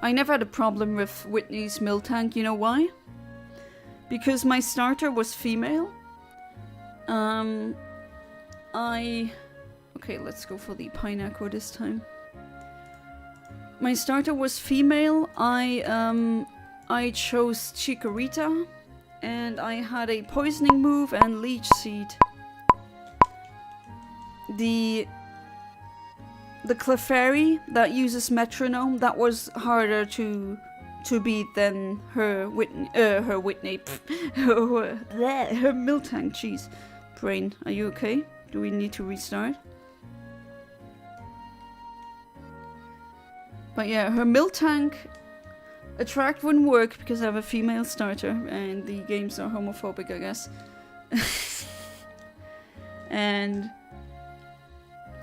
I never had a problem with Whitney's Miltank, you know why? Because my starter was female. Okay, let's go for the Pineapple this time. My starter was female. I chose Chikorita, and I had a poisoning move and Leech Seed. The Clefairy that uses Metronome, that was harder to beat than her Whitney, her Miltank. Jeez, brain, are you okay? Do we need to restart? But yeah, her Miltank Attract wouldn't work because I have a female starter and the games are homophobic, I guess. And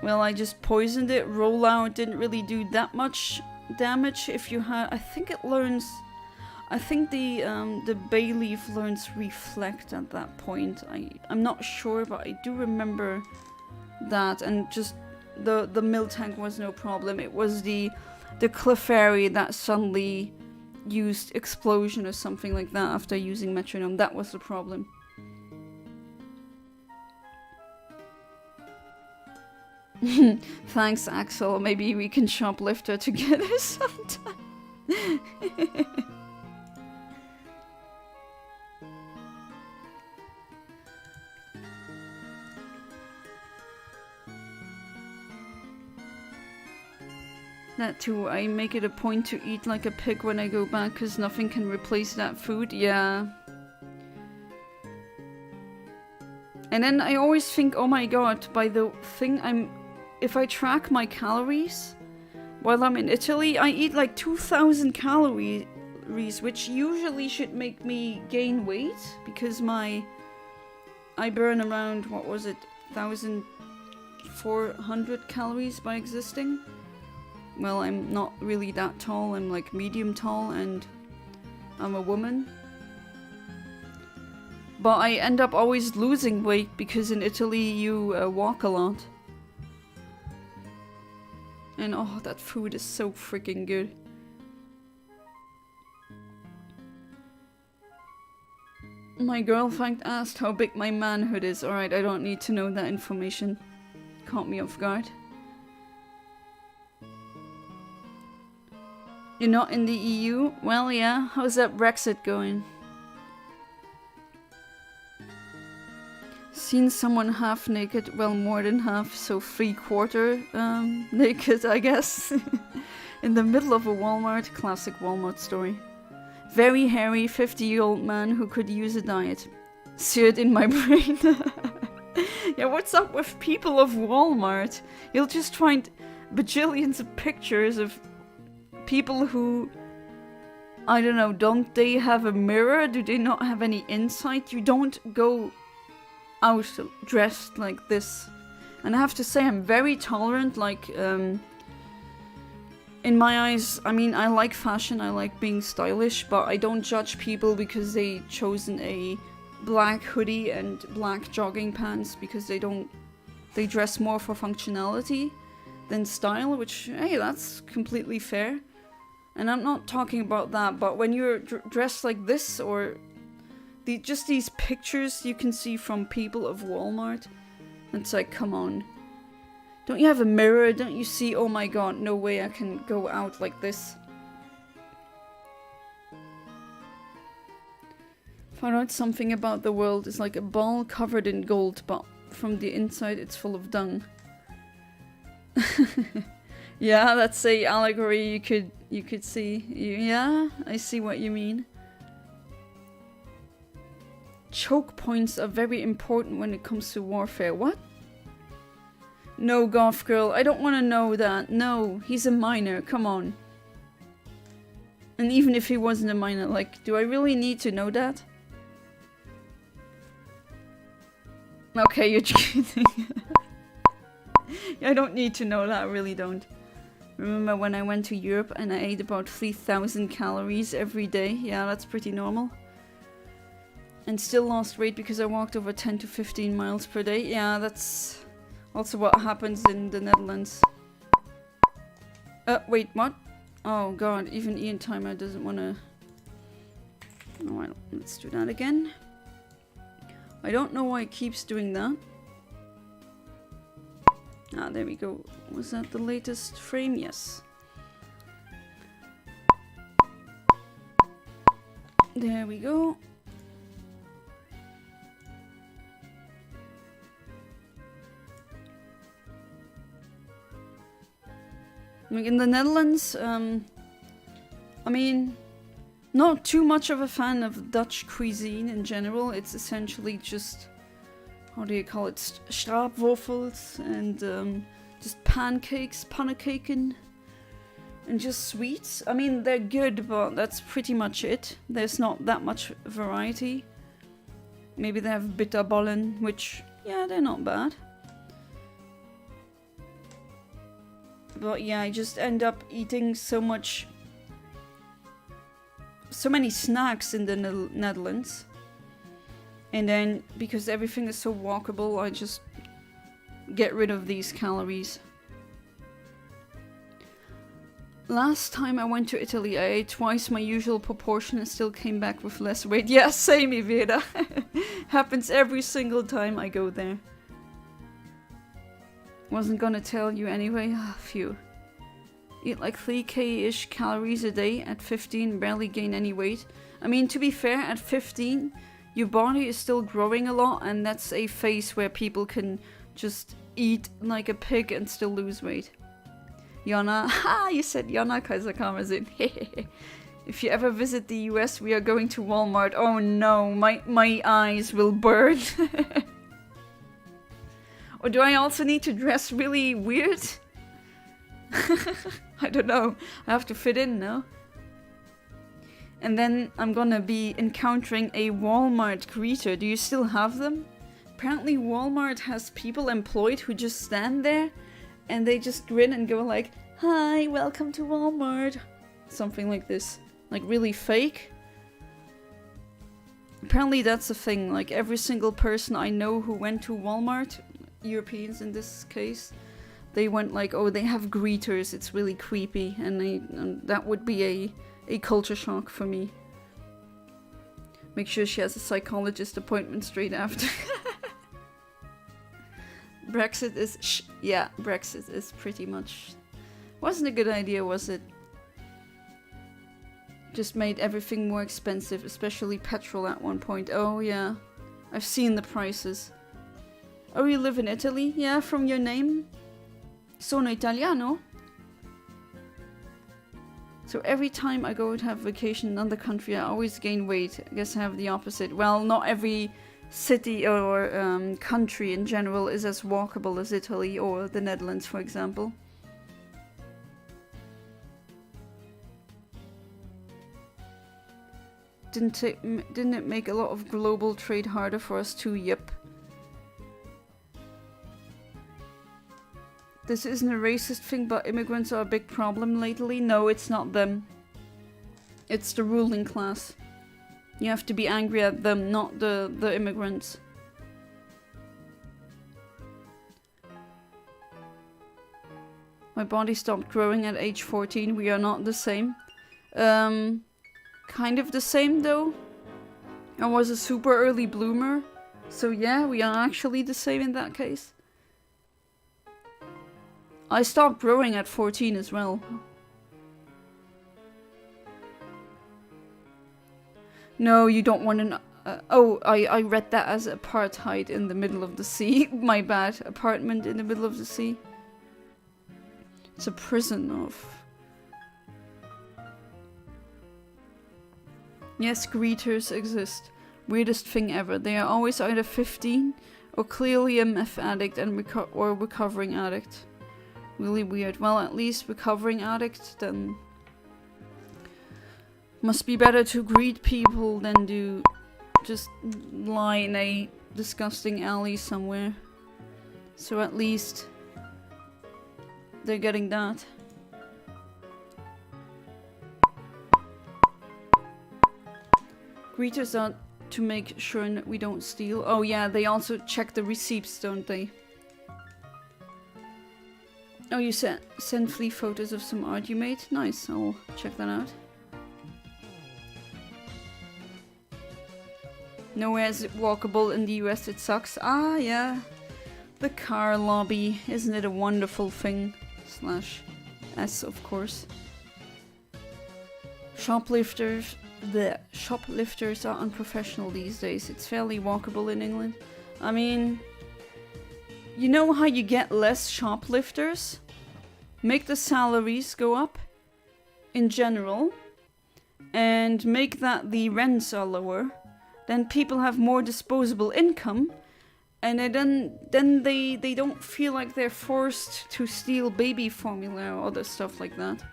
well, I just poisoned it. Rollout didn't really do that much damage. If you had, I think it learns. I think the Bayleaf learns Reflect at that point. I'm not sure, but I do remember that. And just the Miltank was no problem. It was the Clefairy that suddenly used Explosion or something like that after using Metronome. That was the problem. Thanks, Axel. Maybe we can shoplift her together sometime. That too, I make it a point to eat like a pig when I go back, because nothing can replace that food. Yeah. And then I always think, oh my god, by the thing if I track my calories while I'm in Italy, I eat like 2,000 calories, which usually should make me gain weight, because I burn around, what was it, 1,400 calories by existing. Well, I'm not really that tall, I'm like medium tall, and I'm a woman. But I end up always losing weight, because in Italy you walk a lot. And oh, that food is so freaking good. My girlfriend asked how big my manhood is. Alright, I don't need to know that information. Caught me off guard. You're not in the EU? Well, yeah. How's that Brexit going? Seen someone half naked, well, more than half, so 3/4 naked, I guess. In the middle of a Walmart. Classic Walmart story. Very hairy 50-year-old man who could use a diet. Seared in my brain. Yeah, what's up with people of Walmart? You'll just find bajillions of pictures of people who, I don't know, don't they have a mirror? Do they not have any insight? You don't go out dressed like this. And I have to say, I'm very tolerant, like, in my eyes, I mean, I like fashion, I like being stylish, but I don't judge people because they chosen a black hoodie and black jogging pants, because they dress more for functionality than style, which, hey, that's completely fair. And I'm not talking about that, but when you're dressed like this, or just these pictures you can see from people of Walmart, it's like, come on. Don't you have a mirror? Don't you see, oh my god, no way I can go out like this. Found out something about the world is like a ball covered in gold, but from the inside it's full of dung. Yeah, that's a allegory you could see. Yeah, I see what you mean. Choke points are very important when it comes to warfare. What? No, Goth Girl, I don't want to know that. No, he's a minor, come on. And even if he wasn't a minor, like, do I really need to know that? Okay, you're kidding. I don't need to know that, I really don't. Remember when I went to Europe and I ate about 3,000 calories every day? Yeah, that's pretty normal. And still lost weight because I walked over 10 to 15 miles per day. Yeah, that's also what happens in the Netherlands. Wait, what? Oh god, even Eontimer doesn't want to... Alright, let's do that again. I don't know why it keeps doing that. Ah, there we go. Was that the latest frame? Yes. There we go. Like in the Netherlands, I mean, not too much of a fan of Dutch cuisine in general. It's essentially just, how do you call it, stroopwafels and just pancakes, pannenkaken, and just sweets. I mean, they're good, but that's pretty much it. There's not that much variety. Maybe they have bitterballen, which, yeah, they're not bad. But yeah, I just end up eating so many snacks in the Netherlands. And then, because everything is so walkable, I just get rid of these calories. Last time I went to Italy, I ate twice my usual proportion and still came back with less weight. Yeah, same, Iveda. Happens every single time I go there. Wasn't gonna tell you anyway. Ah, phew. Eat like 3k-ish calories a day at 15, barely gain any weight. I mean, to be fair, at 15, your body is still growing a lot, and that's a phase where people can just eat like a pig and still lose weight. Jonna, ha! You said Jonna Kaiserkammersin. If you ever visit the US, we are going to Walmart. Oh no, my eyes will burn. Or do I also need to dress really weird? I don't know. I have to fit in now. And then I'm gonna be encountering a Walmart greeter. Do you still have them? Apparently Walmart has people employed who just stand there and they just grin and go like, "Hi, welcome to Walmart." Something like this. Like really fake. Apparently that's a thing. Like every single person I know who went to Walmart, Europeans in this case, they went like, oh, they have greeters, it's really creepy, and that would be a culture shock for me. Make sure she has a psychologist appointment straight after. Brexit is yeah, Brexit is pretty much... Wasn't a good idea, was it? Just made everything more expensive, especially petrol at one point. Oh yeah, I've seen the prices. Oh, you live in Italy? Yeah, from your name? Sono italiano. So every time I go to have vacation in another country, I always gain weight. I guess I have the opposite. Well, not every city or country in general is as walkable as Italy or the Netherlands, for example. Didn't it make a lot of global trade harder for us too? Yep. This isn't a racist thing, but immigrants are a big problem lately. No, it's not them. It's the ruling class. You have to be angry at them, not the immigrants. My body stopped growing at age 14. We are not the same. Kind of the same though. I was a super early bloomer. So yeah, we are actually the same in that case. I stopped growing at 14 as well. No, you don't want an... oh, I read that as apartheid in the middle of the sea. My bad. Apartment in the middle of the sea. It's a prison of... Yes, greeters exist. Weirdest thing ever. They are always either 15 or clearly a meth addict and or recovering addict. Really weird. Well, at least recovering addict, then... Must be better to greet people than to just lie in a disgusting alley somewhere. So at least they're getting that. Greeters are to make sure that we don't steal. Oh yeah, they also check the receipts, don't they? Oh, you sent Flea photos of some art you made? Nice, I'll check that out. Nowhere is it walkable in the US, it sucks. Ah, yeah. The car lobby, isn't it a wonderful thing? / S, of course. Shoplifters. The shoplifters are unprofessional these days. It's fairly walkable in England. I mean, you know how you get less shoplifters? Make the salaries go up in general and make that the rents are lower. Then people have more disposable income, and then they don't feel like they're forced to steal baby formula or other stuff like that.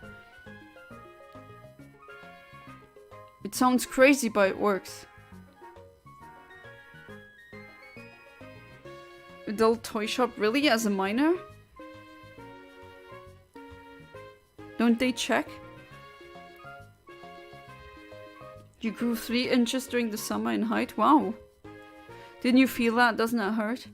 It sounds crazy, but it works. Adult toy shop, really? As a minor? Don't they check? You grew 3 inches during the summer in height? Wow. Didn't you feel that? Doesn't that hurt?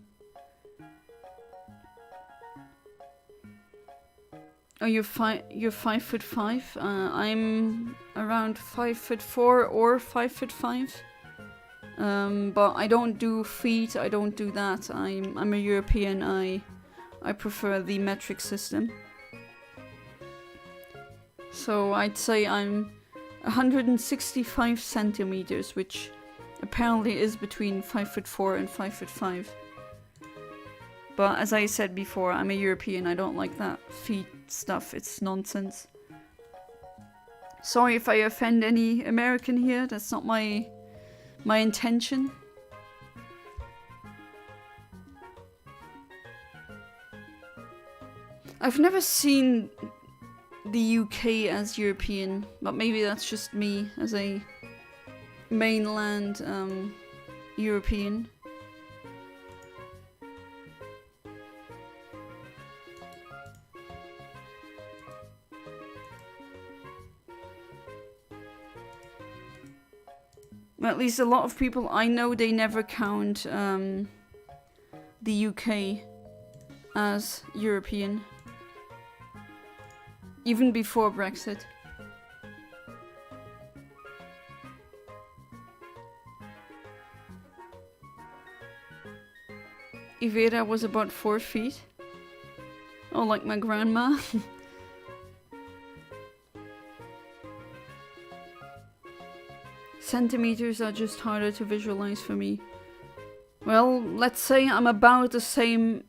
Oh, you're 5'5". I'm around 5'4" or 5'5". But I don't do feet. I don't do that. I'm a European. I prefer the metric system. So I'd say I'm 165 centimeters, which apparently is between 5'4" and 5'5". But as I said before, I'm a European. I don't like that feet stuff. It's nonsense. Sorry if I offend any American here. That's not my intention. I've never seen the UK as European, but maybe that's just me as a mainland European. Well, at least a lot of people I know, they never count the UK as European. Even before Brexit. Ivera was about 4 feet. Oh, like my grandma. Centimeters are just harder to visualize for me. Well, let's say I'm about the same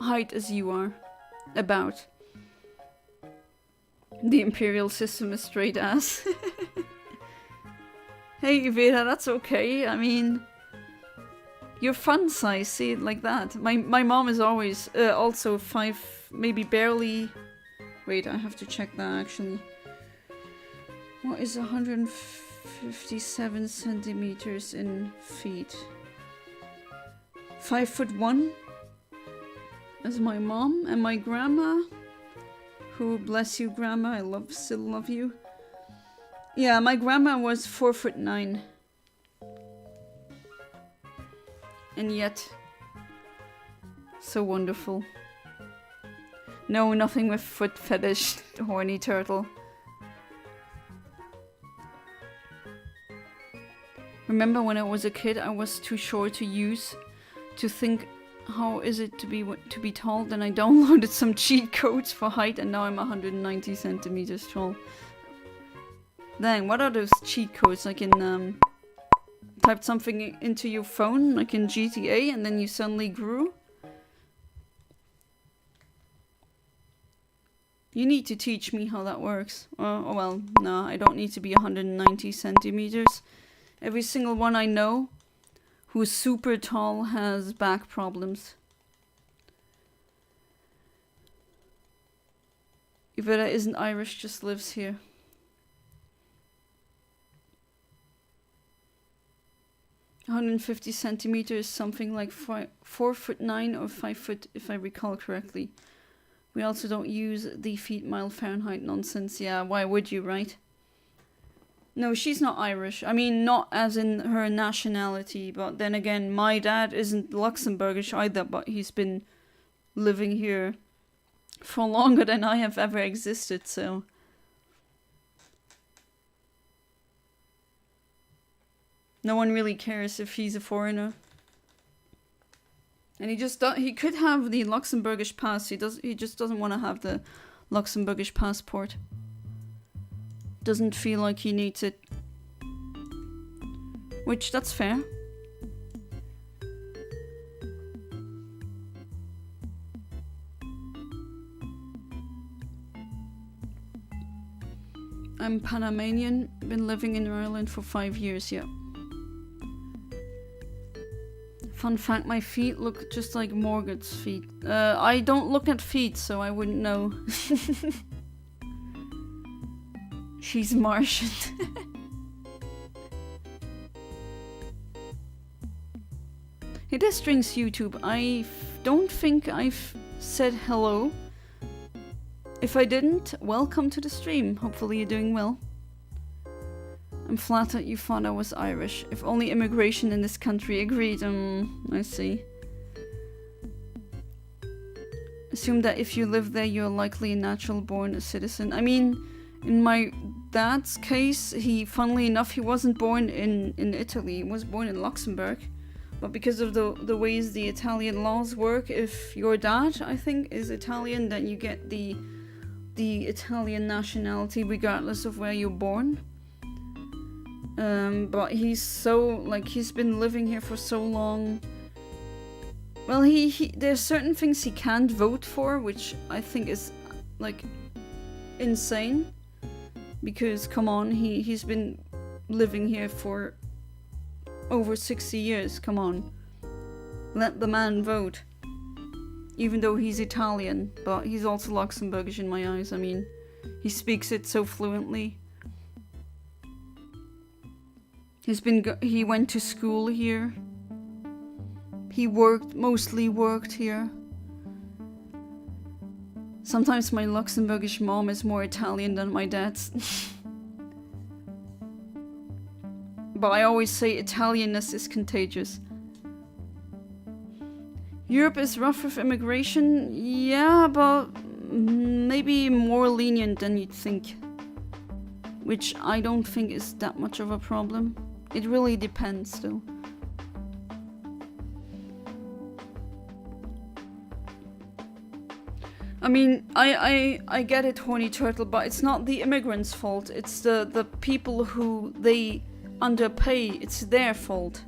height as you are. About. The imperial system is straight ass. Hey, Ivera, that's okay. I mean, you're fun size, see it like that. My mom is always also 5, maybe barely. Wait, I have to check that actually. What is 157 centimeters in feet? 5'1" as my mom, and my grandma, who, bless you grandma, I still love you. Yeah, my grandma was 4'9". And yet, so wonderful. No, nothing with foot fetish, horny turtle. Remember when I was a kid, I was too short to use, to think, how is it to be tall? Then I downloaded some cheat codes for height, and now I'm 190 centimeters tall. Dang, what are those cheat codes? I can type something into your phone, like in GTA, and then you suddenly grew? You need to teach me how that works. Oh well, no, I don't need to be 190 centimeters. Every single one I know who's super tall has back problems. Ivera isn't Irish, just lives here. 150 centimeters, something like 4'9" or 5 foot, if I recall correctly. We also don't use the feet mile Fahrenheit nonsense. Yeah, why would you, right? No, she's not Irish. I mean, not as in her nationality, but then again, my dad isn't Luxembourgish either, but he's been living here for longer than I have ever existed, so... No one really cares if he's a foreigner. And he could have the Luxembourgish pass. He just doesn't want to have the Luxembourgish passport. Doesn't feel like he needs it. Which, that's fair. I'm Panamanian, been living in Ireland for 5 years, yeah. Fun fact, my feet look just like Morgan's feet. I don't look at feet, so I wouldn't know. She's Martian. Hey, this Strings YouTube. I don't think I've said hello. If I didn't, welcome to the stream. Hopefully you're doing well. I'm flattered you thought I was Irish. If only immigration in this country agreed. I see. Assume that if you live there, you're likely a natural born citizen. I mean, in my dad's case, funnily enough, he wasn't born in Italy. He was born in Luxembourg. But because of the ways the Italian laws work, if your dad, I think, is Italian, then you get the Italian nationality regardless of where you're born. But he's been living here for so long. Well, there's certain things he can't vote for, which I think is, like, insane. Because, come on, he's been living here for over 60 years, come on. Let the man vote. Even though he's Italian, but he's also Luxembourgish in my eyes, I mean, he speaks it so fluently. He went to school here. He mostly worked here. Sometimes my Luxembourgish mom is more Italian than my dad's. But I always say Italianness is contagious. Europe is rough with immigration, yeah, but maybe more lenient than you'd think. Which I don't think is that much of a problem. It really depends, though. I mean, I get it, Horny Turtle, but it's not the immigrants' fault. It's the people who they underpay. It's their fault.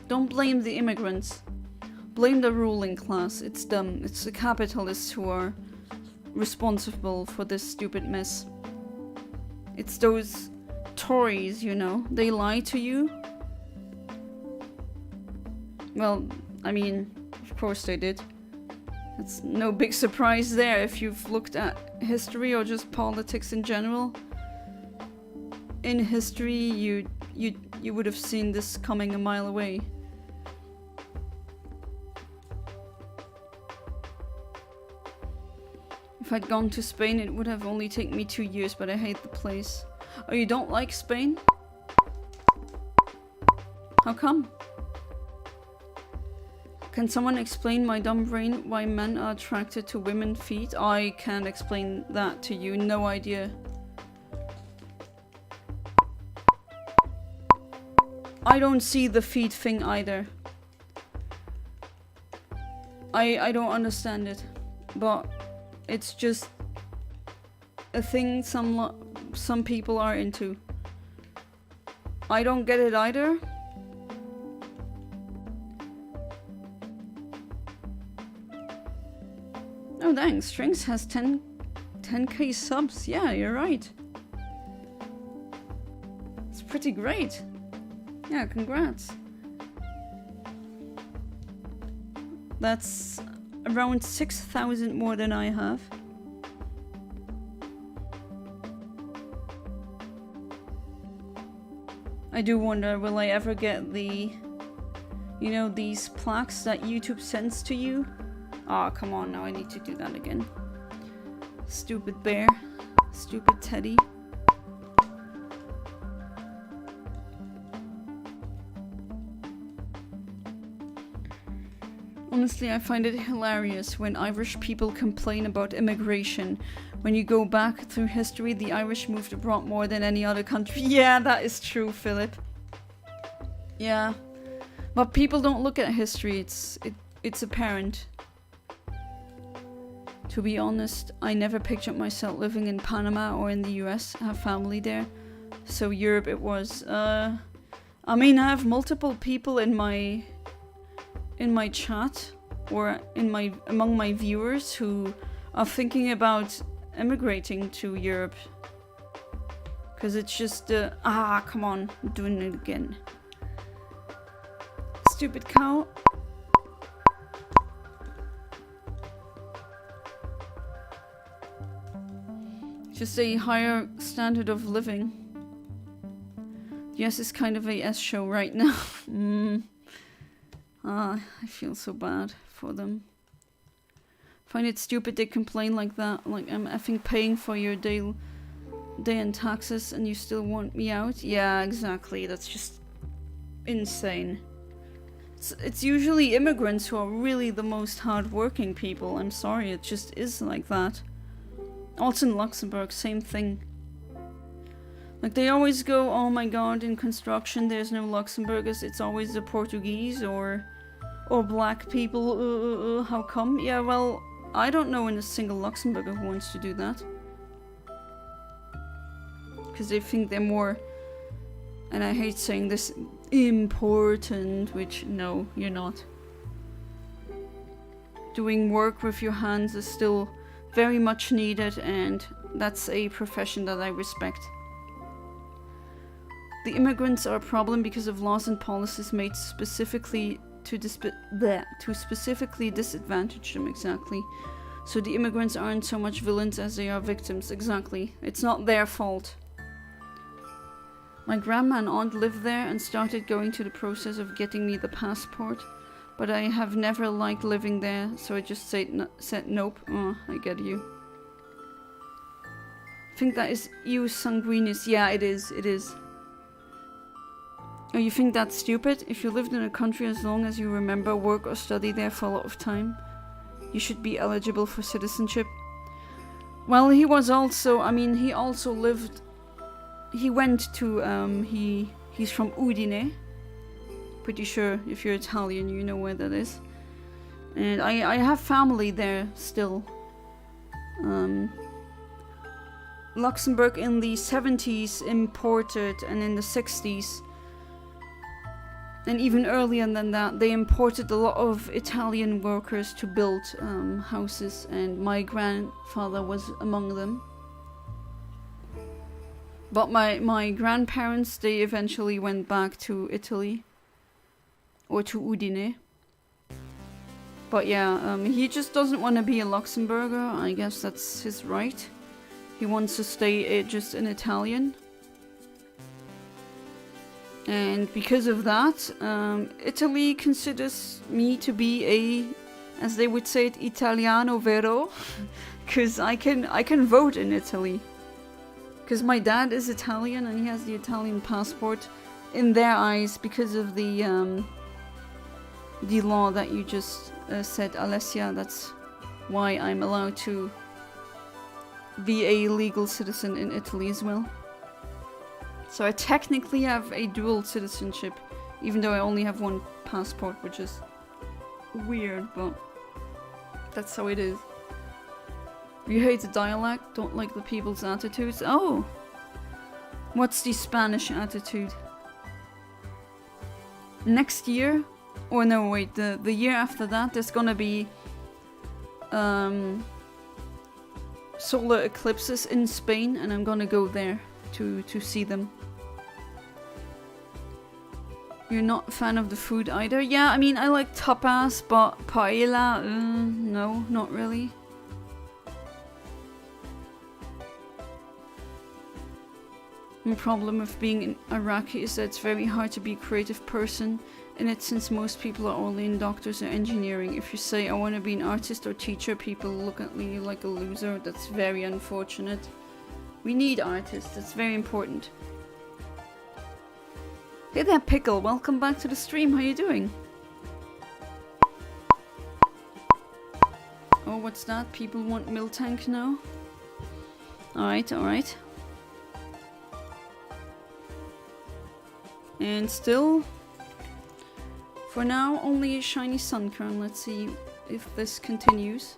Don't blame the immigrants. Blame the ruling class. It's them. It's the capitalists who are responsible for this stupid mess. It's those Tories, you know. They lie to you. Well, I mean, of course they did. It's no big surprise there if you've looked at history or just politics in general. In history, you would have seen this coming a mile away. If I'd gone to Spain, it would have only taken me 2 years, but I hate the place. Oh, you don't like Spain? How come? Can someone explain my dumb brain why men are attracted to women's feet? I can't explain that to you, no idea. I don't see the feet thing either. I don't understand it, but it's just a thing some people are into. I don't get it either. Oh dang, Strings has 10k subs. Yeah, you're right. It's pretty great. Yeah, congrats. That's around 6,000 more than I have. I do wonder, will I ever get the You know, these plaques that YouTube sends to you? Aw, come on, now I need to do that again. Stupid bear. Stupid teddy. Honestly, I find it hilarious when Irish people complain about immigration. When you go back through history, the Irish moved abroad more than any other country. Yeah, that is true, Philip. Yeah. But people don't look at history, it's apparent. To be honest, I never pictured myself living in Panama or in the US. I have family there. So Europe it was. I mean, I have multiple people in my chat or among my viewers who are thinking about emigrating to Europe. Cause it's just come on, I'm doing it again. Stupid cow. Just a higher standard of living. Yes, it's kind of a S show right now. I feel so bad for them. Find it stupid they complain like that. Like, I'm effing paying for your day in taxes and you still want me out? Yeah, exactly. That's just insane. It's usually immigrants who are really the most hardworking people. I'm sorry, it just is like that. Also in Luxembourg, same thing. Like, they always go, oh my god, in construction there's no Luxembourgers, it's always the Portuguese or black people, how come? Yeah, well, I don't know a single Luxembourger who wants to do that. Because they think they're more, and I hate saying this, important, which, no, you're not. Doing work with your hands is still very much needed, and that's a profession that I respect. The immigrants are a problem because of laws and policies made specifically to specifically disadvantage them, exactly. So the immigrants aren't so much villains as they are victims, exactly. It's not their fault. My grandma and aunt lived there and started going through the process of getting me the passport. But I have never liked living there, so I just said nope. Oh, I get you. I think that is you sanguinis. Yeah, it is. Oh, you think that's stupid? If you lived in a country as long as you remember, work or study there for a lot of time, you should be eligible for citizenship. Well, he was also, I mean, he also lived, he went to, he's from Udine. Pretty sure if you're Italian, you know where that is. And I have family there still. Luxembourg in the 70s imported, and in the 60s, and even earlier than that, they imported a lot of Italian workers to build houses, and my grandfather was among them. But my grandparents, they eventually went back to Italy. Or to Udine. But yeah, he just doesn't want to be a Luxembourger. I guess that's his right. He wants to stay just an Italian. And because of that, Italy considers me to be a, as they would say it, Italiano vero. Because I can vote in Italy. Because my dad is Italian and he has the Italian passport. In their eyes, because of the law that you just said, Alessia, that's why I'm allowed to be a legal citizen in Italy as well. So I technically have a dual citizenship, even though I only have one passport, which is weird, but that's how it is. You hate the dialect, don't like the people's attitudes. Oh! What's the Spanish attitude? Next year? Or no, wait, the year after that, there's gonna be solar eclipses in Spain, and I'm gonna go there to see them. You're not a fan of the food either? Yeah, I mean, I like tapas, but paella, no, not really. The problem with being in Iraqi is that it's very hard to be a creative person in it since most people are only in doctors or engineering. If you say I want to be an artist or teacher, people look at you like a loser. That's very unfortunate. We need artists, it's very important. Hey there, Pickle, welcome back to the stream, how you doing? Oh, what's that? People want Miltank now? Alright, alright. And still, for now, only a shiny Sunkern. Let's see if this continues.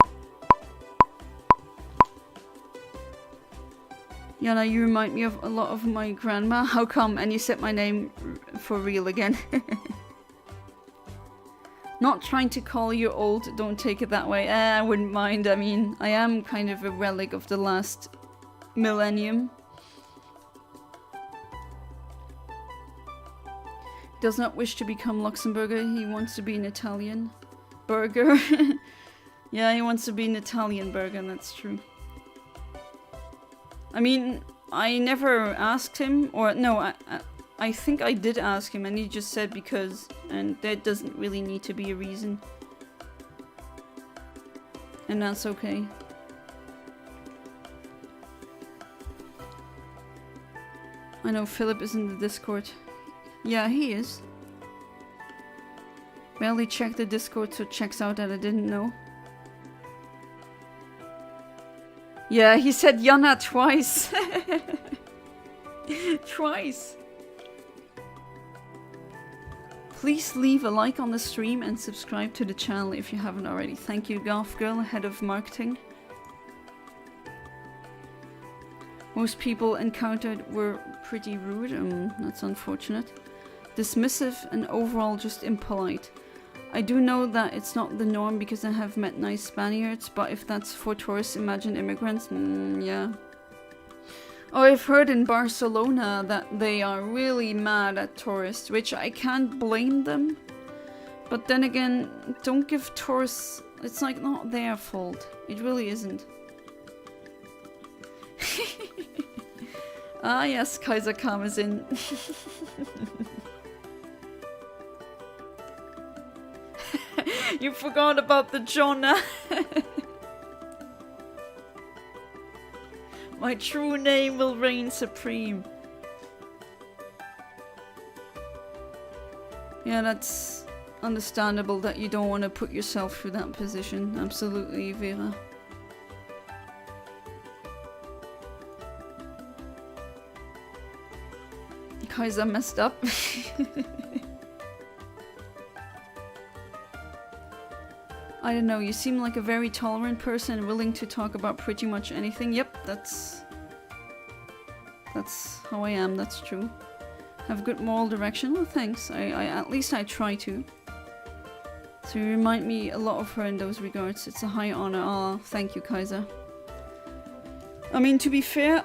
Yana, you remind me of a lot of my grandma. How come? And you said my name for real again. Not trying to call you old, don't take it that way. I wouldn't mind. I mean, I am kind of a relic of the last millennium. Does not wish to become Luxembourger, he wants to be an Italian burger. Yeah, he wants to be an Italian burger, that's true. I mean, I never asked him, or no, I think I did ask him and he just said because, and that doesn't really need to be a reason. And that's okay. I know Philip is in the Discord. Yeah, he is. Barely checked the Discord, so it checks out that I didn't know. Yeah, he said Yana twice. Twice. Please leave a like on the stream and subscribe to the channel if you haven't already. Thank you, Golf Girl, head of marketing. Most people encountered were pretty rude. That's unfortunate. Dismissive and overall just impolite. I do know that it's not the norm because I have met nice Spaniards, but if that's for tourists, imagine immigrants. Yeah. Oh, I've heard in Barcelona that they are really mad at tourists, which I can't blame them. But then again, don't give tourists... It's like not their fault. It really isn't. Ah yes, Kaiser Kam is in. You forgot about the Jonah. My true name will reign supreme. Yeah, that's understandable that you don't want to put yourself through that position. Absolutely, Vera. Kaiser messed up. I don't know, you seem like a very tolerant person, willing to talk about pretty much anything. Yep, that's how I am, that's true. Have good moral direction? Well, thanks. I at least I try to. So you remind me a lot of her in those regards. It's a high honor. Ah, thank you, Kaiser. I mean, to be fair,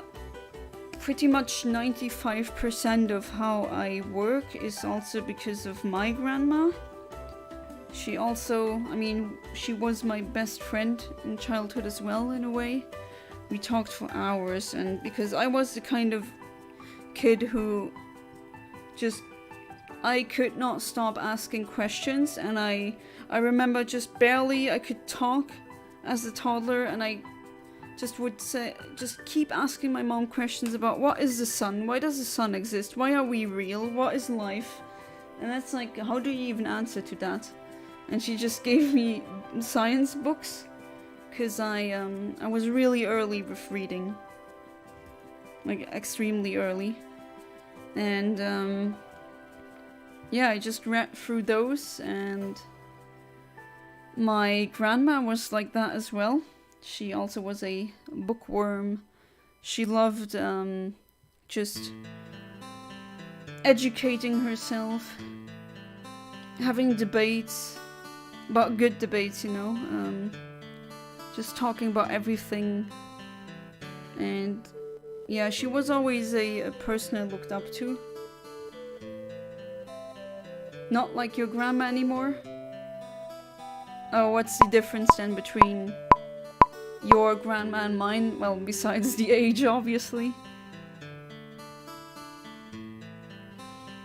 pretty much 95% of how I work is also because of my grandma. She also, I mean, she was my best friend in childhood as well, in a way. We talked for hours, and because I was the kind of kid who just, I could not stop asking questions, and I remember just barely I could talk as a toddler, and I just would say, just keep asking my mom questions about what is the sun, why does the sun exist, why are we real, what is life, and that's like, how do you even answer to that? And she just gave me science books, because I was really early with reading, like extremely early, and yeah, I just read through those, and my grandma was like that as well. She also was a bookworm. She loved just educating herself, having debates, about good debates, you know, just talking about everything. And yeah, she was always a person I looked up to. Not like your grandma anymore. Oh, what's the difference then between your grandma and mine? Well, besides the age, obviously.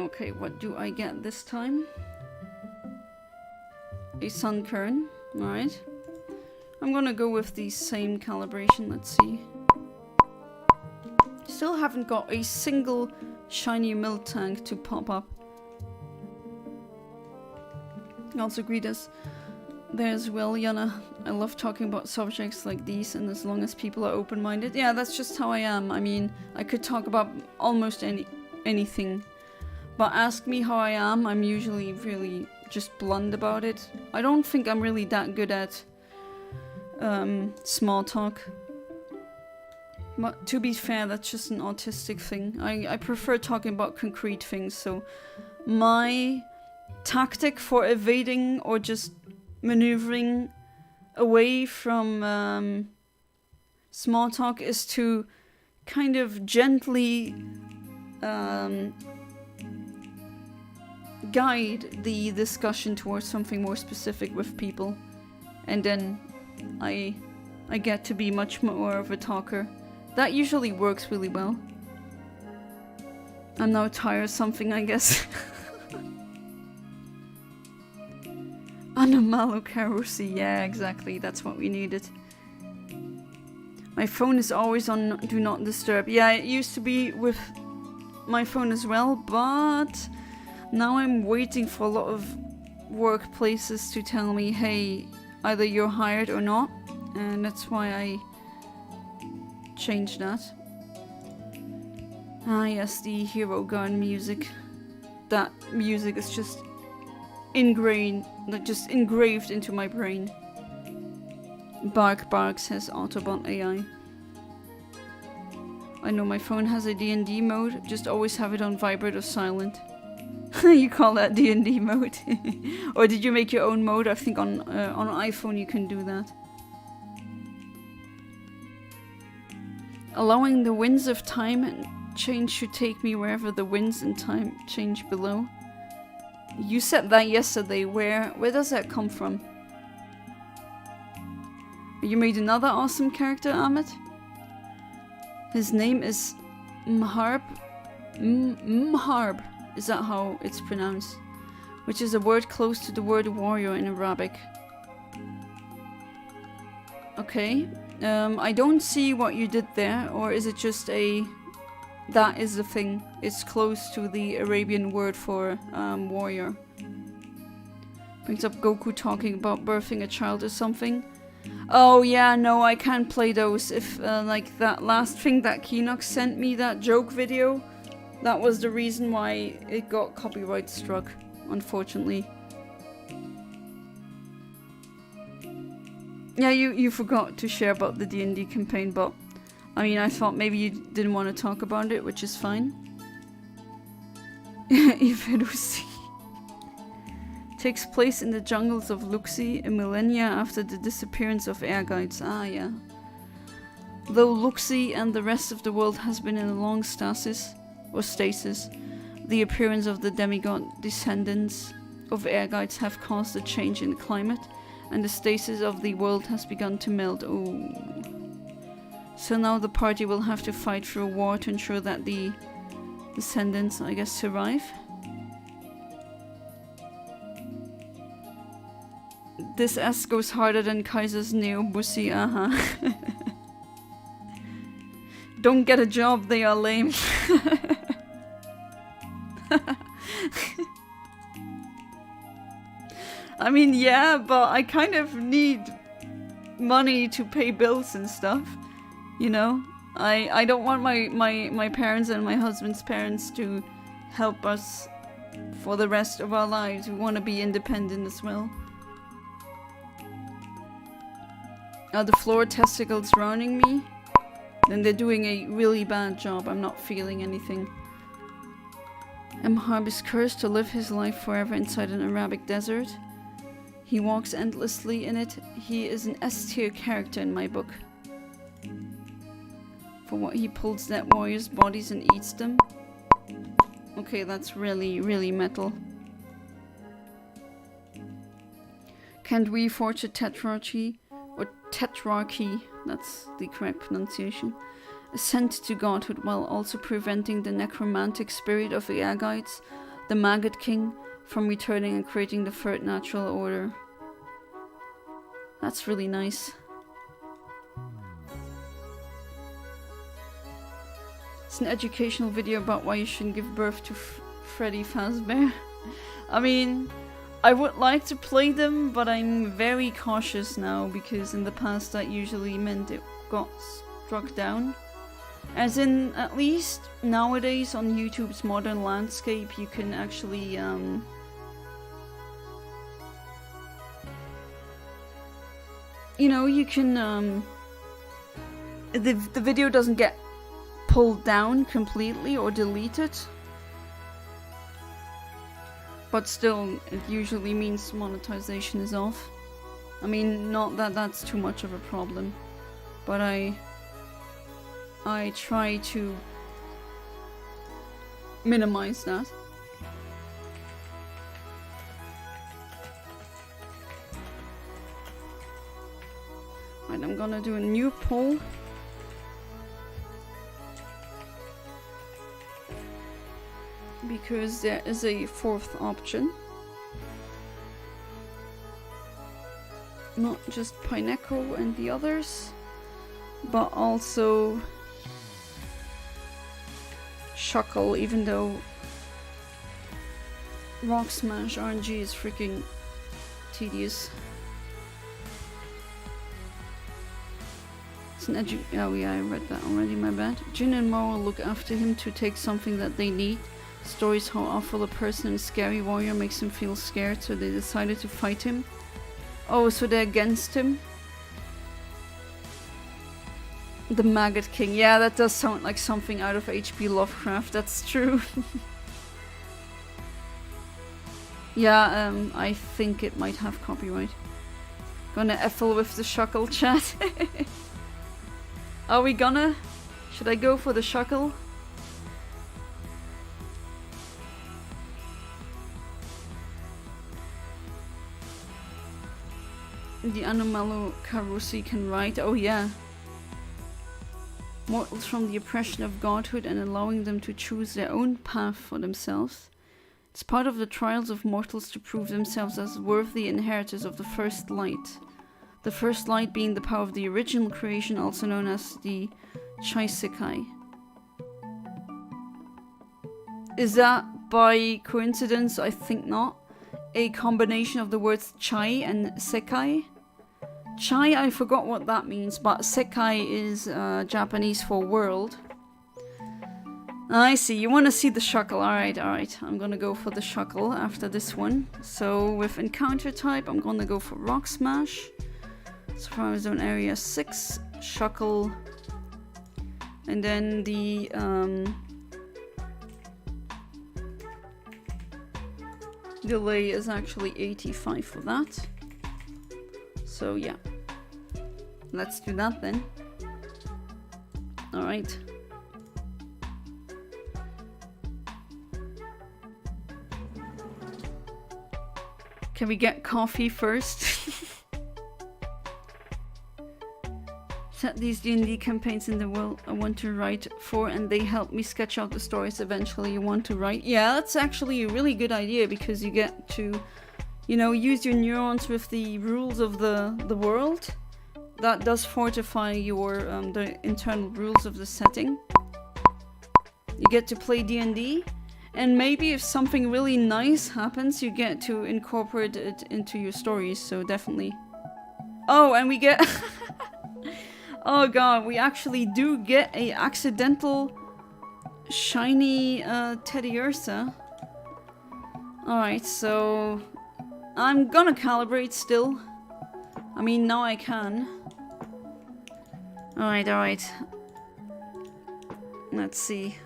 Okay, what do I get this time? A Sunkern, alright. I'm gonna go with the same calibration, let's see. Still haven't got a single shiny milk tank to pop up. Also greet us there as well, Yana. I love talking about subjects like these, and as long as people are open-minded. Yeah, that's just how I am. I mean, I could talk about almost anything. But ask me how I am, I'm usually really just blunt about it. I don't think I'm really that good at small talk. But to be fair, that's just an autistic thing. I prefer talking about concrete things, so my tactic for evading or just maneuvering away from small talk is to kind of gently guide the discussion towards something more specific with people, and then I get to be much more of a talker. That usually works really well. I'm now tired of something, I guess. Anomalocarousy, yeah, exactly, that's what we needed. My phone is always on Do Not Disturb. Yeah, it used to be with my phone as well, but now I'm waiting for a lot of workplaces to tell me, hey, either you're hired or not, and that's why I changed that. Ah yes, the Hero Gun music. That music is just engraved into my brain. Bark says Autobot AI. I know my phone has a D&D mode, just always have it on vibrate or silent. You call that D&D mode? Or did you make your own mode? I think on iPhone you can do that. Allowing the winds of time and change should take me wherever the winds and time change below. You said that yesterday. Where does that come from? You made another awesome character, Ahmed? His name is Mharb. Mharb. Is that how it's pronounced? Which is a word close to the word warrior in Arabic. Okay. I don't see what you did there, or is it just a... That is the thing. It's close to the Arabian word for warrior. Brings up Goku talking about birthing a child or something. Oh yeah, no, I can't play those. If like that last thing that Keenox sent me, that joke video, that was the reason why it got copyright struck, unfortunately. Yeah, you forgot to share about the D&D campaign, but I mean, I thought maybe you didn't want to talk about it, which is fine. Iferusi takes place in the jungles of Luxi a millennia after the disappearance of air guides. Ah, yeah. Though Luxi and the rest of the world has been in a long stasis, the appearance of the demigod descendants of air guides have caused a change in climate, and the stasis of the world has begun to melt. Oh. So now the party will have to fight through a war to ensure that the descendants, I guess, survive. This S goes harder than Kaiser's Neo-Bussi, Don't get a job, they are lame. I mean, yeah, but I kind of need money to pay bills and stuff, you know? I don't want my parents and my husband's parents to help us for the rest of our lives. We want to be independent as well. Are the floor testicles drowning me? Then they're doing a really bad job. I'm not feeling anything. Mharb is cursed to live his life forever inside an Arabic desert. He walks endlessly in it. He is an S-tier character in my book. For what he pulls dead warriors' bodies and eats them. Okay, that's really, really metal. Can't we forge a tetrarchy? Or tetrarchy, that's the correct pronunciation. Ascent to godhood while also preventing the necromantic spirit of the Agites. the Maggot King from returning and creating the third natural order. That's really nice. It's an educational video about why you shouldn't give birth to Freddy Fazbear. I mean, I would like to play them, but I'm very cautious now because in the past that usually meant it got struck down. As in, at least nowadays on YouTube's modern landscape, you can actually you know, you can the video doesn't get pulled down completely or deleted. But still, it usually means monetization is off. I mean, not that that's too much of a problem, but I try to minimize that. Right, I'm gonna do a new poll. Because there is a fourth option. Not just Pineco and the others, but also Shuckle, even though Rock Smash RNG is freaking tedious. It's an oh yeah, I read that already, my bad. Jin and Mo will look after him to take something that they need. Stories how awful a person and scary warrior makes him feel scared, so they decided to fight him. Oh, so they're against him? The Maggot King. Yeah, that does sound like something out of H.P. Lovecraft, that's true. Yeah, I think it might have copyright. Gonna effle with the Shuckle chat. Are we gonna? Should I go for the Shuckle? The Anomalu Karusi can write. Oh yeah. Mortals from the oppression of godhood and allowing them to choose their own path for themselves. It's part of the trials of mortals to prove themselves as worthy inheritors of the first light. The first light being the power of the original creation, also known as the Chaisekai. Is that by coincidence? I think not. A combination of the words chai and sekai. Chai, I forgot what that means, but sekai is Japanese for world. I see, you want to see the Shuckle. Alright, I'm gonna go for the Shuckle after this one. So with encounter type, I'm gonna go for Rock Smash. Safar-Zone area 6, Shuckle. And then the delay is actually 85 for that. So yeah, let's do that then. Alright. Can we get coffee first? Set these D&D campaigns in the world I want to write for, and they help me sketch out the stories eventually you want to write. Yeah, that's actually a really good idea because you get to, you know, use your neurons with the rules of the world. That does fortify your the internal rules of the setting. You get to play D&D, and maybe if something really nice happens, you get to incorporate it into your stories. So definitely. Oh, and we get. Oh god, we actually do get a accidental shiny Teddiursa. Alright, so I'm gonna calibrate still. I mean, now I can. Alright. Let's see.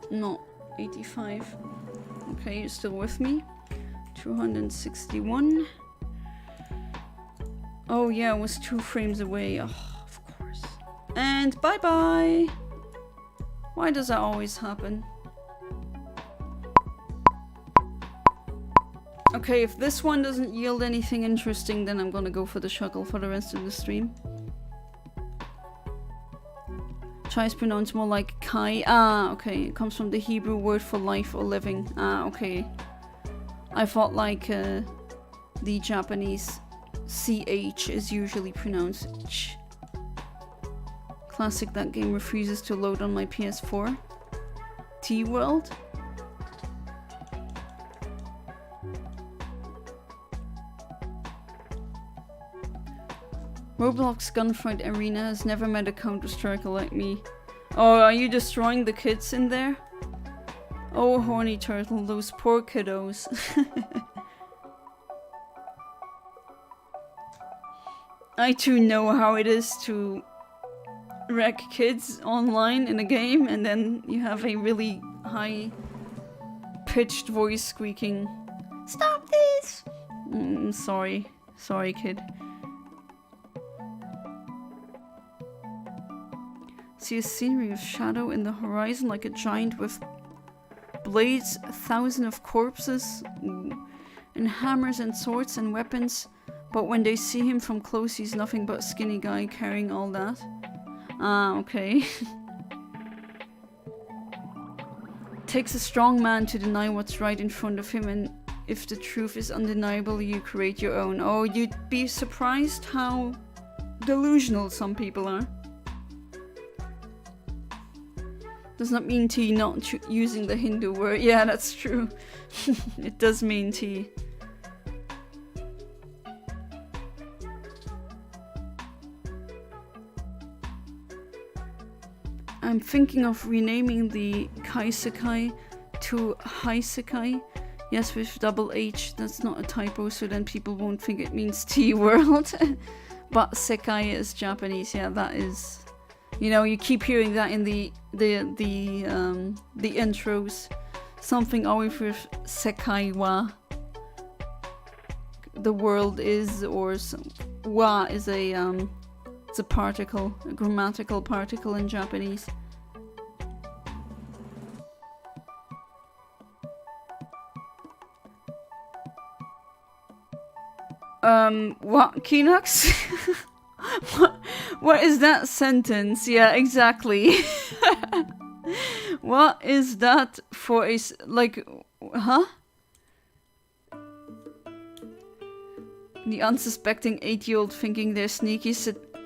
No, 85. Okay, you're still with me. 261. Oh yeah, it was 2 frames away. Oh, of course. And bye-bye! Why does that always happen? Okay, if this one doesn't yield anything interesting, then I'm gonna go for the Shuckle for the rest of the stream. Chai is pronounced more like Kai. Ah, okay. It comes from the Hebrew word for life or living. Ah, okay. I thought like the Japanese CH is usually pronounced ch. Classic, that game refuses to load on my PS4. T-World? Roblox Gunfight Arena has never met a Counter-Striker like me. Oh, are you destroying the kids in there? Oh, horny turtle, those poor kiddos. I too know how it is to wreck kids online in a game, and then you have a really high-pitched voice squeaking, "Stop this!" Sorry. Sorry, kid. See a scenery of shadow in the horizon like a giant with blades, 1,000 of corpses, and hammers and swords and weapons. But when they see him from close, he's nothing but a skinny guy carrying all that. Ah, okay. Takes a strong man to deny what's right in front of him, and if the truth is undeniable, you create your own. Oh, you'd be surprised how delusional some people are. Does not mean tea, not using the Hindu word. Yeah, that's true. It does mean tea. I'm thinking of renaming the Kaisekai to Haisekai. Yes, with double H. That's not a typo, so then people won't think it means tea world. But Sekai is Japanese. Yeah, that is. You know, you keep hearing that in the intros. Something always with Sekai wa. The world is, or wa is a it's a particle, a grammatical particle in Japanese. What, Kinox? What is that sentence? Yeah, exactly. What is that for a like, huh? The unsuspecting 8-year-old thinking they're sneaky,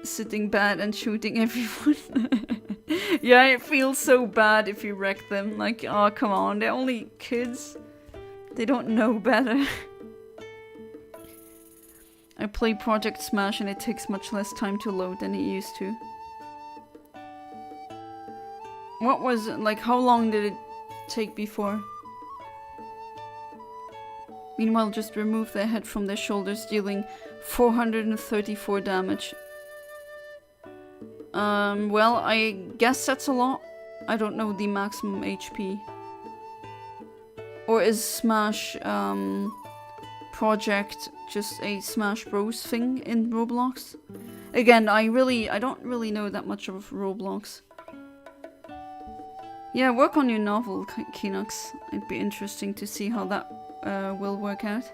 sitting bad and shooting everyone. Yeah, it feels so bad if you wreck them. Like, oh, come on, they're only kids. They don't know better. I play Project Smash and it takes much less time to load than it used to. What was it? Like, how long did it take before? Meanwhile, just remove their head from their shoulders, dealing 434 damage. Well, I guess that's a lot. I don't know the maximum HP. Or is Smash, Project just a Smash Bros thing in Roblox? Again, I don't really know that much of Roblox. Yeah, work on your novel, Kinox. It'd be interesting to see how that will work out.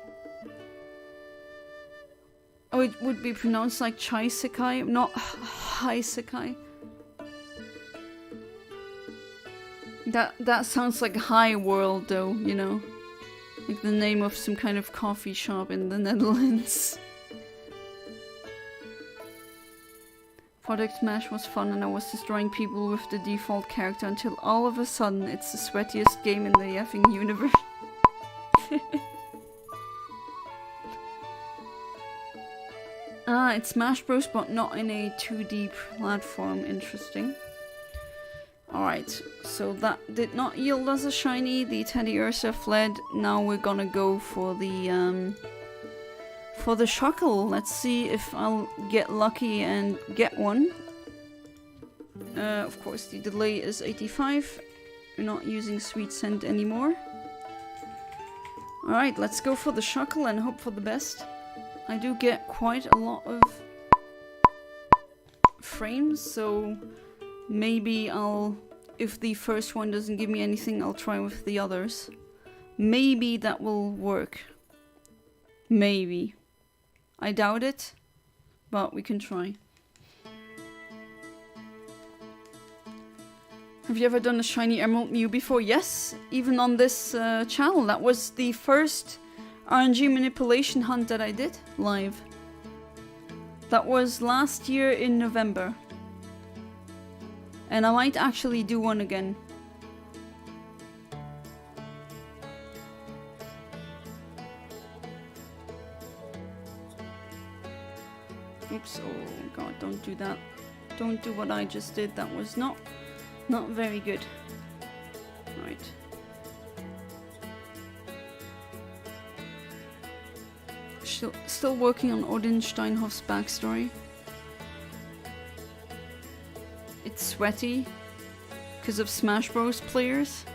Oh, it would be pronounced like Chai-sekai, not Hai-sekai. That sounds like High World though, you know? Like the name of some kind of coffee shop in the Netherlands. Project Smash was fun and I was destroying people with the default character until all of a sudden it's the sweatiest game in the effing universe. Ah, it's Smash Bros, but not in a 2D platform. Interesting. Alright, so that did not yield us a shiny. The Teddy Ursa fled. Now we're gonna go for the Shuckle. Let's see if I'll get lucky and get one. Of course, the delay is 85. We're not using Sweet Scent anymore. Alright, let's go for the Shuckle and hope for the best. I do get quite a lot of frames, so maybe if the first one doesn't give me anything, I'll try with the others. Maybe that will work. Maybe. I doubt it, but we can try. Have you ever done a shiny emerald Mew before? Yes, even on this channel. That was the first RNG manipulation hunt that I did live. That was last year in November. And I might actually do one again. Oops, oh god, don't do that. Don't do what I just did. That was not very good. Right. Still working on Odin Steinhoff's backstory. It's sweaty because of Smash Bros. Players.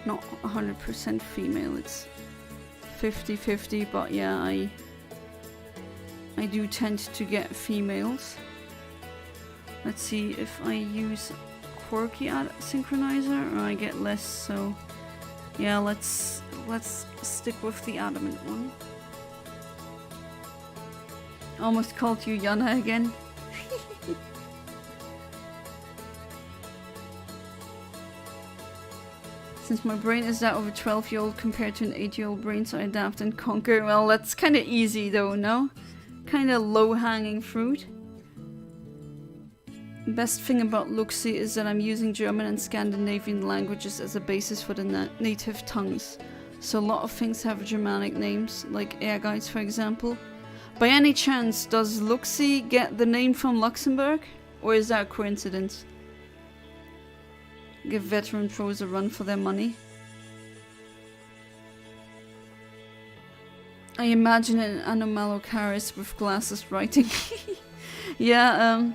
Not 100% female, it's 50-50, but yeah, I do tend to get females. Let's see if I use quirky synchronizer or I get less, so yeah, let's stick with the adamant one. Almost called you Yana again. Since my brain is that of a 12-year-old compared to an 8-year-old brain, so I adapt and conquer. Well, that's kind of easy though, no? Kind of low-hanging fruit. Best thing about Luxie is that I'm using German and Scandinavian languages as a basis for the native tongues. So a lot of things have Germanic names, like air guides for example. By any chance, does Luxie get the name from Luxembourg? Or is that a coincidence? Give veteran pros a run for their money. I imagine an Anomalocaris with glasses writing. Yeah,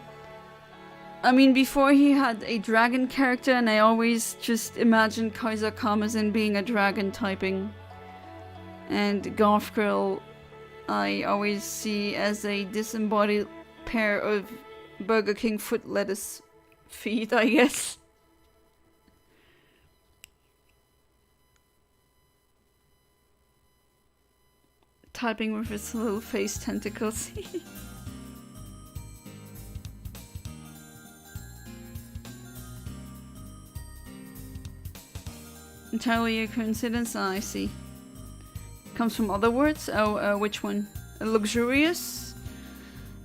I mean, before he had a dragon character, and I always just imagined Kaiser Karmazin being a dragon typing. And Golf Girl, I always see as a disembodied pair of Burger King foot lettuce feet, I guess. Typing with his little face tentacles. Entirely a coincidence? Ah, I see. Comes from other words? Oh, which one? Luxurious?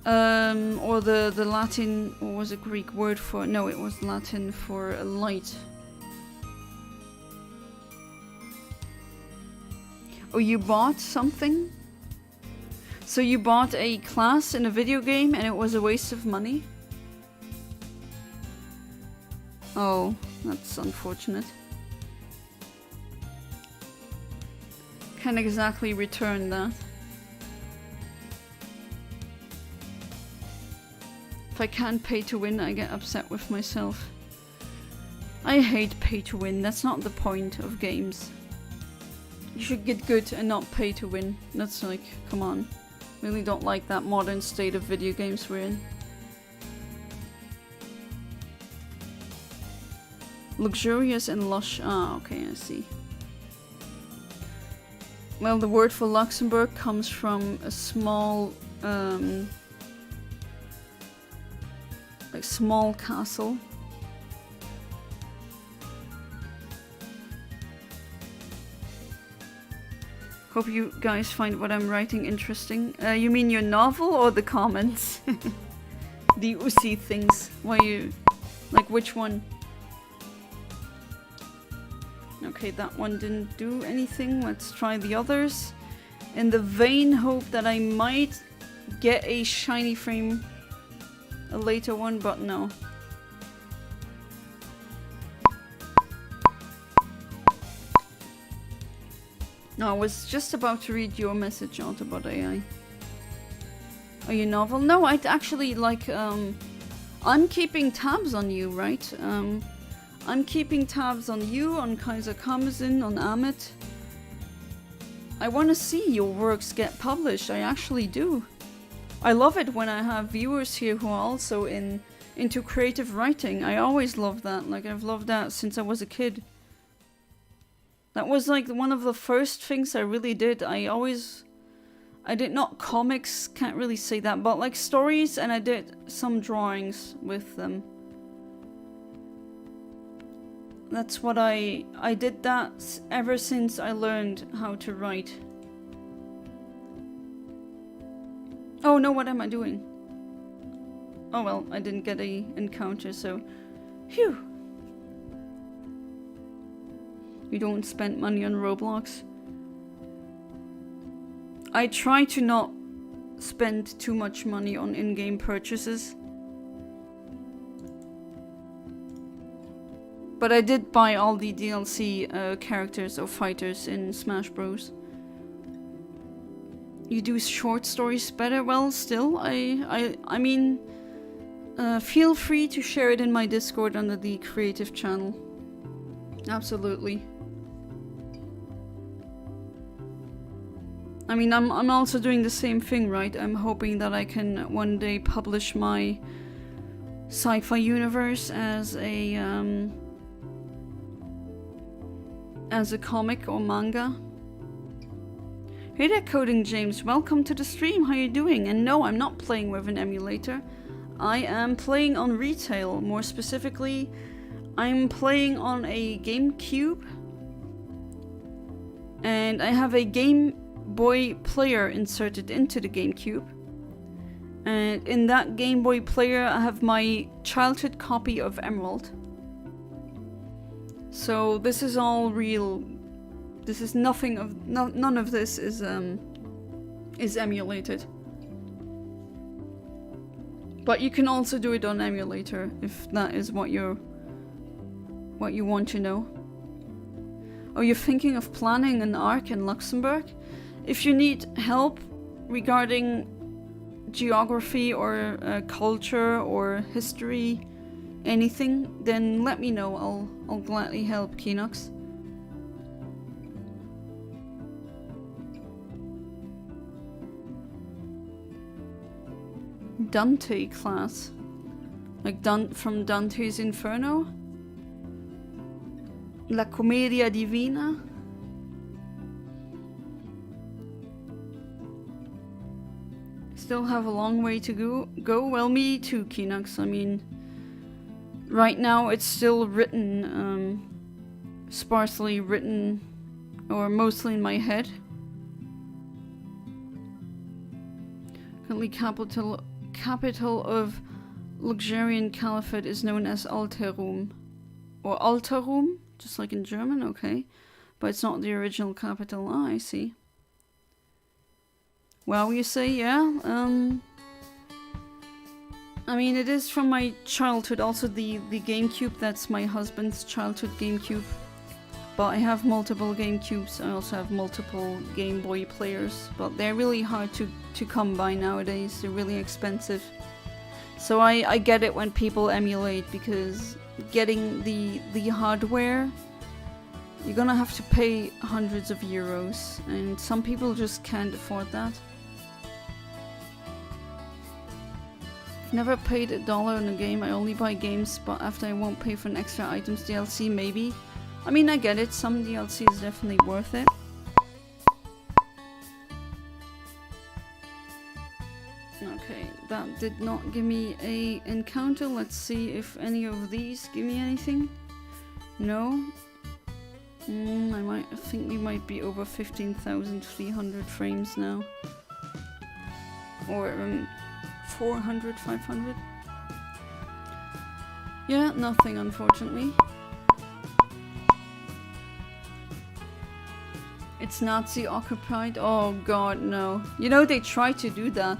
Or the Latin, or was it Greek word for... No, it was Latin for light. Oh, you bought something? So you bought a class in a video game and it was a waste of money? Oh, that's unfortunate. Can't exactly return that. If I can't pay to win, I get upset with myself. I hate pay to win, that's not the point of games. You should get good and not pay to win. That's like, come on. Really don't like that modern state of video games we're in. Luxurious and lush. Ah, okay, I see. Well, the word for Luxembourg comes from a small, like small castle. Hope you guys find what I'm writing interesting. You mean your novel or the comments? The Uzi things. Why you... Like which one? Okay, that one didn't do anything. Let's try the others. In the vain hope that I might get a shiny frame. A later one, but no. No, I was just about to read your message, Autobot AI. Are you novel? No, I'd actually like, I'm keeping tabs on you, right? I'm keeping tabs on you, on Kaiser Karmazin, on Amit. I want to see your works get published, I actually do. I love it when I have viewers here who are also into creative writing. I always love that, like I've loved that since I was a kid. That was like one of the first things I really did. I did not comics, can't really say that, but like stories, and I did some drawings with them. That's what I did that ever since I learned how to write. Oh no, what am I doing? Oh well, I didn't get a encounter, so phew. You don't spend money on Roblox. I try to not spend too much money on in-game purchases. But I did buy all the DLC characters or fighters in Smash Bros. You do short stories better? Well, still, I mean, feel free to share it in my Discord under the creative channel. Absolutely. I mean, I'm also doing the same thing, right? I'm hoping that I can one day publish my sci-fi universe as a comic or manga. Hey there, Coding James. Welcome to the stream. How you doing? And no, I'm not playing with an emulator. I am playing on retail. More specifically, I'm playing on a GameCube. And I have a Game Boy player inserted into the GameCube. And in that Game Boy player, I have my childhood copy of Emerald. So this is all real. This is nothing of none of this is emulated. But you can also do it on emulator if that is what you want to know. Oh, you're thinking of planning an arc in Luxembourg? If you need help regarding geography or culture or history, anything, then let me know. I'll gladly help, Keenox. Dante class, like from Dante's Inferno. La Commedia Divina. Still have a long way to go. Well, me too, Keenox. I mean, right now it's still written, sparsely written, or mostly in my head. Currently capital of Luxurian Caliphate is known as Alterum. Or Alterum, just like in German, okay. But it's not the original capital. Ah, I see. Well, you say, yeah. I mean, it is from my childhood. Also, the GameCube, that's my husband's childhood GameCube. But I have multiple GameCubes. I also have multiple Game Boy players. But they're really hard to come by nowadays. They're really expensive. So I get it when people emulate, because getting the hardware, you're gonna have to pay hundreds of euros. And some people just can't afford that. Never paid $1 on a game. I only buy games, but after I won't pay for an extra items DLC, maybe. I mean, I get it. Some DLC is definitely worth it. Okay, that did not give me a encounter. Let's see if any of these give me anything. No. I think we might be over 15,300 frames now. Or 400, 500. Yeah, nothing, unfortunately. It's Nazi occupied? Oh god, no. You know, they tried to do that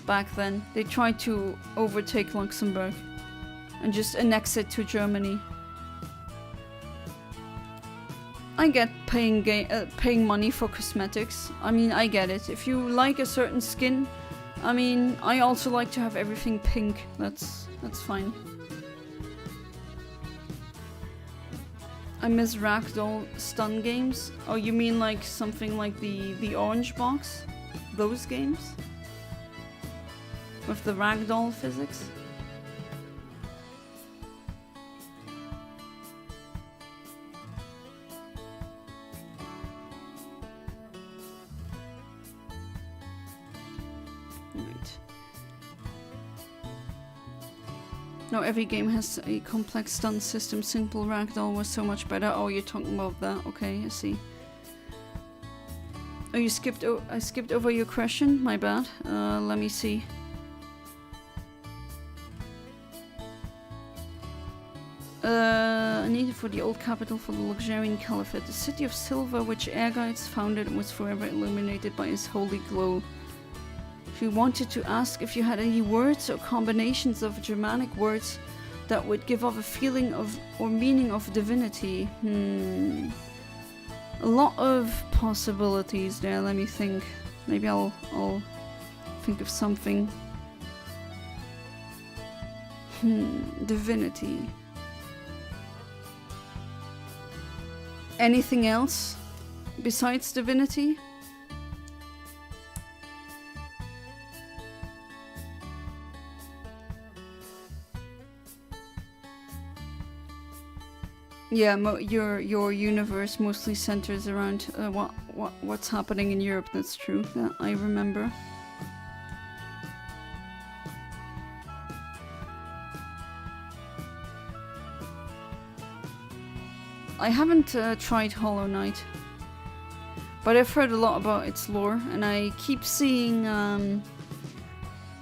back then. They tried to overtake Luxembourg and just annex it to Germany. I get paying money for cosmetics. I mean, I get it. If you like a certain skin, I mean, I also like to have everything pink. That's fine. I miss Ragdoll stun games. Oh, you mean like something like the Orange Box? Those games? With the Ragdoll physics? Not every game has a complex stun system. Simple ragdoll was so much better. Oh, you're talking about that. Okay, I see. Oh, you skipped. I skipped over your question. My bad. Let me see. Needed for the old capital for the Luxurian Caliphate. The city of Silver, which Air Guides founded, was forever illuminated by its holy glow. She wanted to ask if you had any words or combinations of Germanic words that would give off a feeling of or meaning of divinity. A lot of possibilities there. Let me think. Maybe I'll think of something. Divinity. Anything else besides divinity? Yeah, your universe mostly centers around what's happening in Europe. That's true. That I remember. I haven't tried Hollow Knight, but I've heard a lot about its lore, and I keep seeing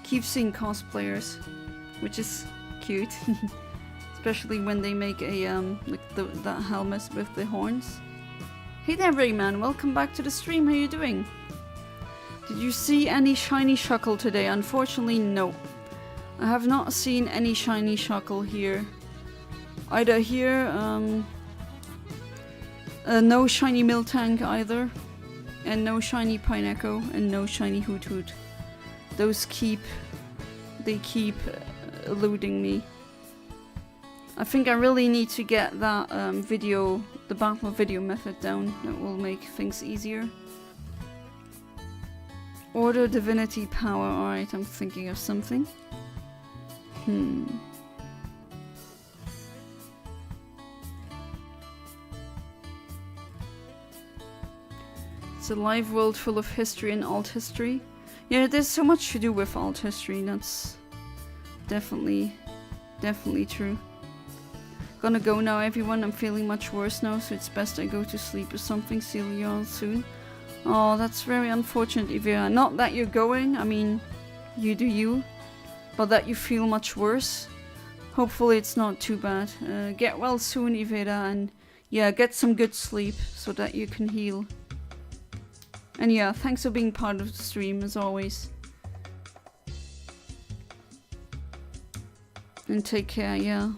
cosplayers, which is cute. Especially when they make a like that helmet with the horns. Hey there, Rayman, welcome back to the stream. How you doing? Did you see any shiny shuckle today? Unfortunately, no. I have not seen any shiny shuckle here. Either here, no shiny Miltank either, and no shiny Pineco, and no shiny Hoot Hoot. Those keep eluding me. I think I really need to get that the battle video method down. That will make things easier. Order Divinity Power. Alright, I'm thinking of something. It's a live world full of history and alt history. Yeah, there's so much to do with alt history. That's definitely true. Gonna go now, everyone. I'm feeling much worse now, so it's best I go to sleep or something. See you all soon. Oh, that's very unfortunate, Ivera. Not that you're going, I mean, you do you, but that you feel much worse. Hopefully it's not too bad. Get well soon, Ivera, and yeah, get some good sleep so that you can heal. And yeah, thanks for being part of the stream, as always. And take care, yeah.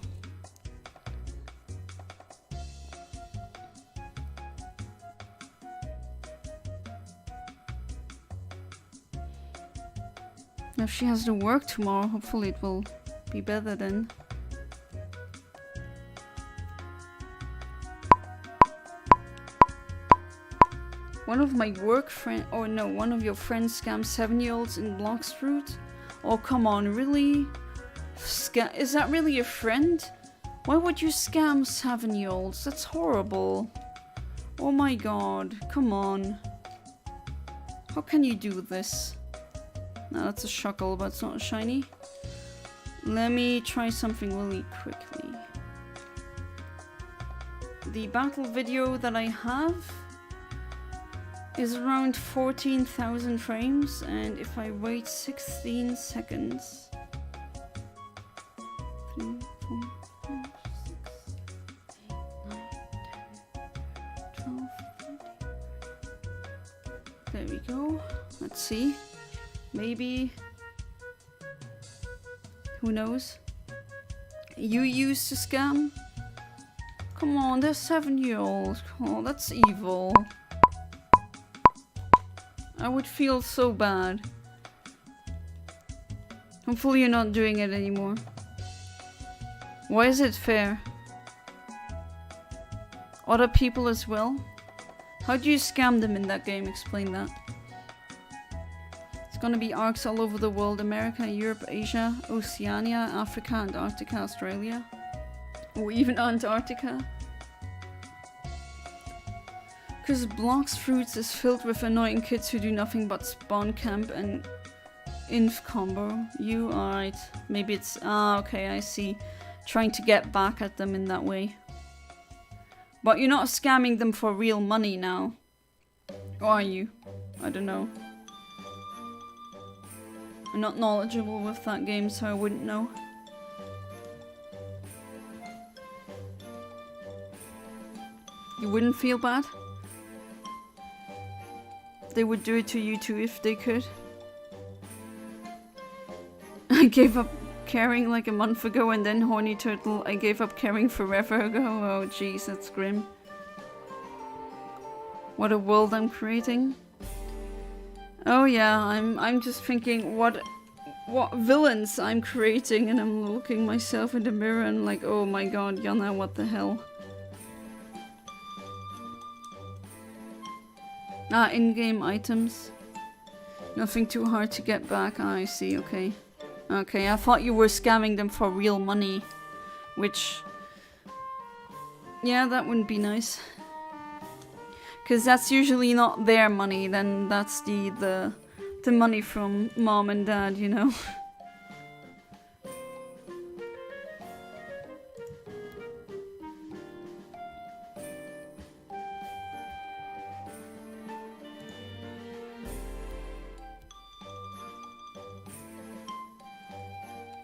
If she has to work tomorrow, hopefully it will be better then. One of my work friend, or no, one of your friends scams 7-year-olds in Bloxfruit? Oh, come on, really? Is that really your friend? Why would you scam 7-year-olds? That's horrible. Oh my god, come on. How can you do this? No, that's a shuckle, but it's not a shiny. Let me try something really quickly. The battle video that I have is around 14,000 frames, and if I wait 16 seconds... 3, 4, 5, 6, 8, 9, 10, 12, 13. There we go. Let's see. Maybe, who knows? You used to scam? Come on, they're 7-year-olds. Oh, that's evil. I would feel so bad. Hopefully you're not doing it anymore. Why is it fair? Other people as well? How do you scam them in that game? Explain that. It's gonna be arcs all over the world. America, Europe, Asia, Oceania, Africa, Antarctica, Australia. Or even Antarctica. Because Bloxfruits is filled with annoying kids who do nothing but spawn camp and Inf combo. You, alright. Maybe it's... Ah, okay, I see. Trying to get back at them in that way. But you're not scamming them for real money now. Or are you? I don't know. I'm not knowledgeable with that game, so I wouldn't know. You wouldn't feel bad? They would do it to you too if they could. I gave up caring like a month ago, and then Horny Turtle, I gave up caring forever ago. Oh jeez, that's grim. What a world I'm creating. Oh yeah, I'm just thinking what villains I'm creating, and I'm looking myself in the mirror and like, oh my god, Yana, what the hell? Ah, in-game items. Nothing too hard to get back. Ah, I see, okay. Okay, I thought you were scamming them for real money. Which... yeah, that wouldn't be nice. Because that's usually not their money, then that's the money from mom and dad, you know?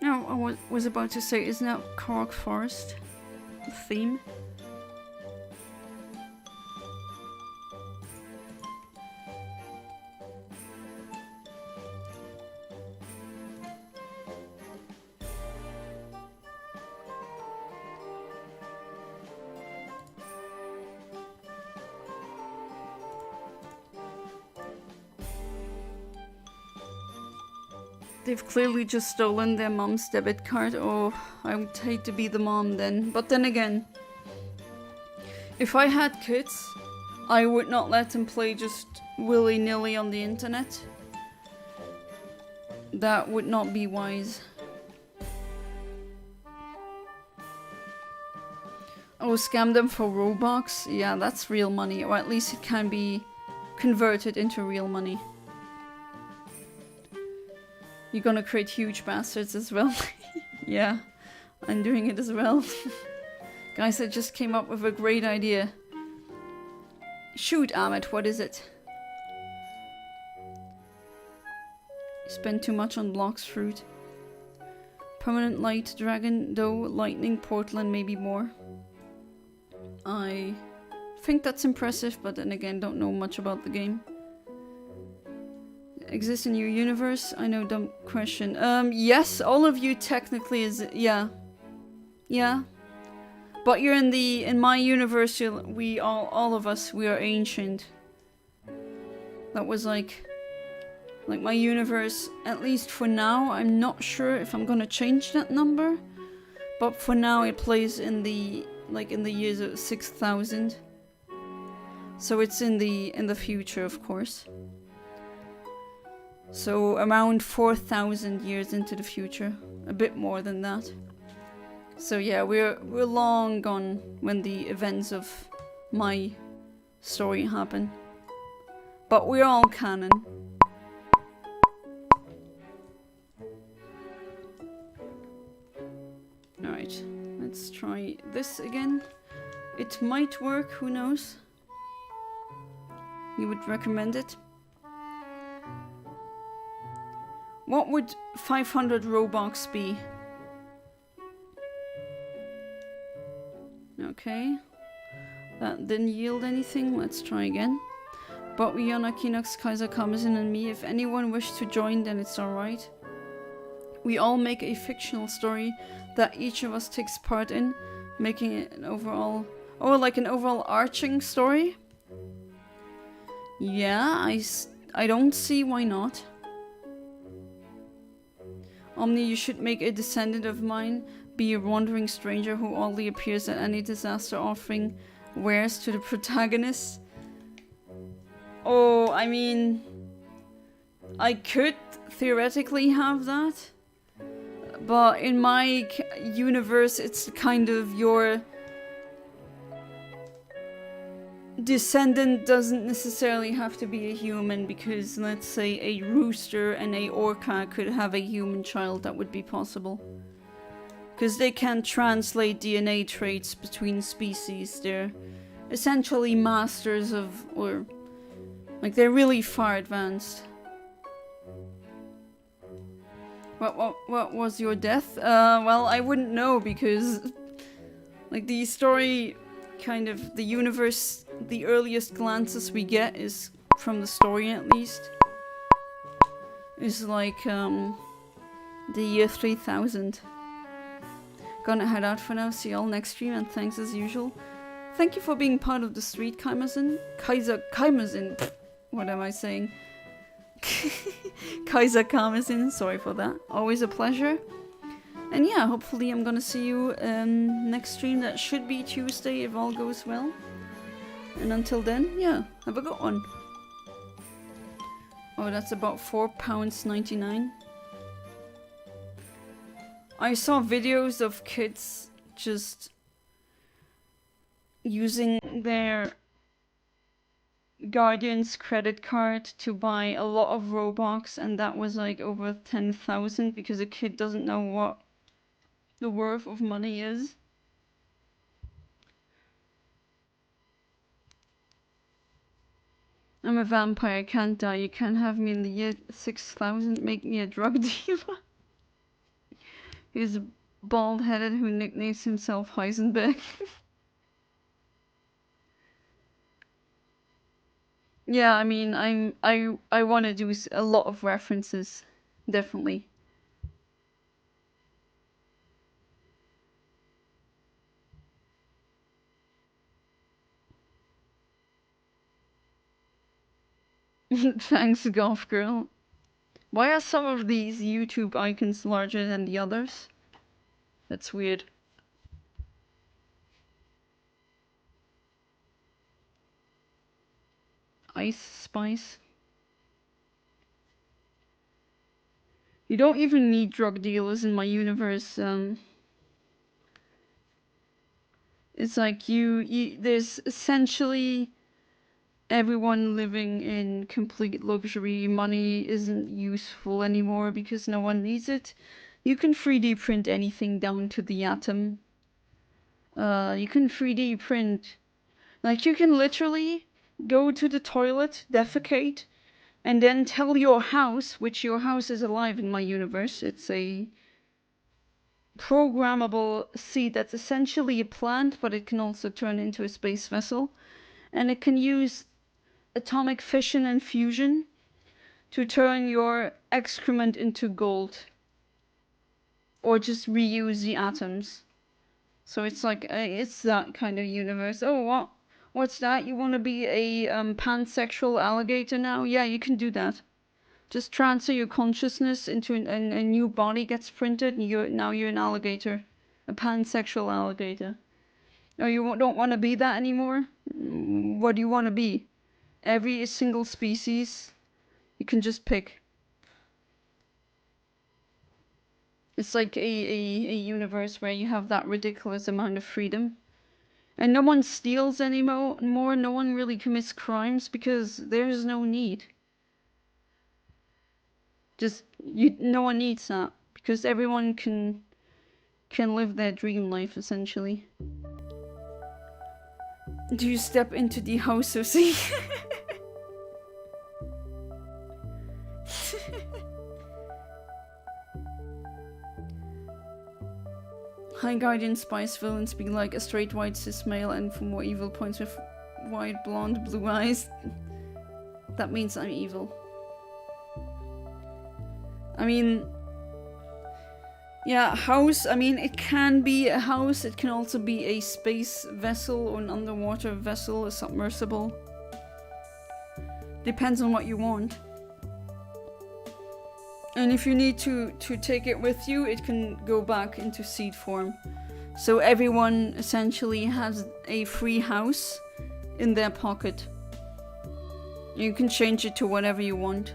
No, I was about to say, isn't that Korok Forest? The theme? They've clearly just stolen their mom's debit card. Oh, I would hate to be the mom then. But then again, if I had kids, I would not let them play just willy-nilly on the internet. That would not be wise. Oh, scam them for Robux? Yeah, that's real money. Or at least it can be converted into real money. You're gonna create huge bastards as well. Yeah, I'm doing it as well. Guys, I just came up with a great idea. Shoot, Ahmed, what is it? Spend too much on blocks fruit. Permanent light dragon, though lightning, portal, and maybe more. I think that's impressive, but then again, don't know much about the game. Exist in your universe? I know, dumb question. Yes, all of you technically is, yeah. Yeah. But you're in my universe, we all of us, we are ancient. That was like my universe, at least for now. I'm not sure if I'm gonna change that number. But for now it plays in the, in the years of 6,000. So it's in the future, of course. So around 4,000 years into the future, a bit more than that. So yeah, we're long gone when the events of my story happen. But we're all canon. Alright, let's try this again. It might work, who knows? You would recommend it? What would 500 Robux be? Okay. That didn't yield anything. Let's try again. But Rihanna, Kinox, Kaiser, Kamazin, and me. If anyone wishes to join, then it's alright. We all make a fictional story that each of us takes part in, making it an overall... oh, like an overall arching story? Yeah, I don't see why not. Omni, you should make a descendant of mine, be a wandering stranger who only appears at any disaster, offering wares to the protagonist. Oh, I mean... I could theoretically have that. But in my universe, it's kind of your... descendant doesn't necessarily have to be a human, because let's say a rooster and a orca could have a human child. That would be possible. Because they can translate DNA traits between species. They're essentially masters of, or like they're really far advanced. What was your death? Well, I wouldn't know, because like the story, kind of the universe, the earliest glances we get is from the story, at least, is like the year 3000. Gonna head out for now. See y'all next stream, and thanks as usual. Thank you for being part of the street, Kaimazen. Kaimazen. What am I saying? Kaiser Karmazin, sorry for that. Always a pleasure. And yeah, hopefully I'm gonna see you next stream. That should be Tuesday if all goes well. And until then, yeah, have a good one. Oh, that's about £4.99. I saw videos of kids just using their Guardian's credit card to buy a lot of Robux, and that was like over 10,000, because a kid doesn't know what the worth of money is. I'm a vampire, I can't die. You can't have me in the year 6000, make me a drug dealer. He's bald-headed who nicknames himself Heisenberg. Yeah, I mean, I want to do a lot of references, definitely. Thanks, Golf Girl. Why are some of these YouTube icons larger than the others? That's weird. Ice Spice. You don't even need drug dealers in my universe. It's like there's essentially everyone living in complete luxury. Money isn't useful anymore because no one needs it. You can 3D print anything down to the atom. You can 3D print, like you can literally go to the toilet, defecate, and then tell your house, which your house is alive in my universe. It's a programmable seed that's essentially a plant, but it can also turn into a space vessel. And it can use atomic fission and fusion to turn your excrement into gold. Or just reuse the atoms. So it's like, it's that kind of universe. Oh, what's that? You want to be a pansexual alligator now? Yeah, you can do that. Just transfer your consciousness into a new body gets printed, and now you're an alligator. A pansexual alligator. Oh, you don't want to be that anymore? What do you want to be? Every single species, you can just pick. It's like a universe where you have that ridiculous amount of freedom. And no one steals anymore, no one really commits crimes because there's no need. No one needs that because everyone can live their dream life essentially. Do you step into the house of sea? High Guardian Spice villains be like a straight white cis male and for more evil points with white blonde blue eyes. That means I'm evil. I mean, yeah, house, I mean, it can be a house, it can also be a space vessel or an underwater vessel, a submersible. Depends on what you want. And if you need to take it with you, it can go back into seed form. So everyone essentially has a free house in their pocket. You can change it to whatever you want.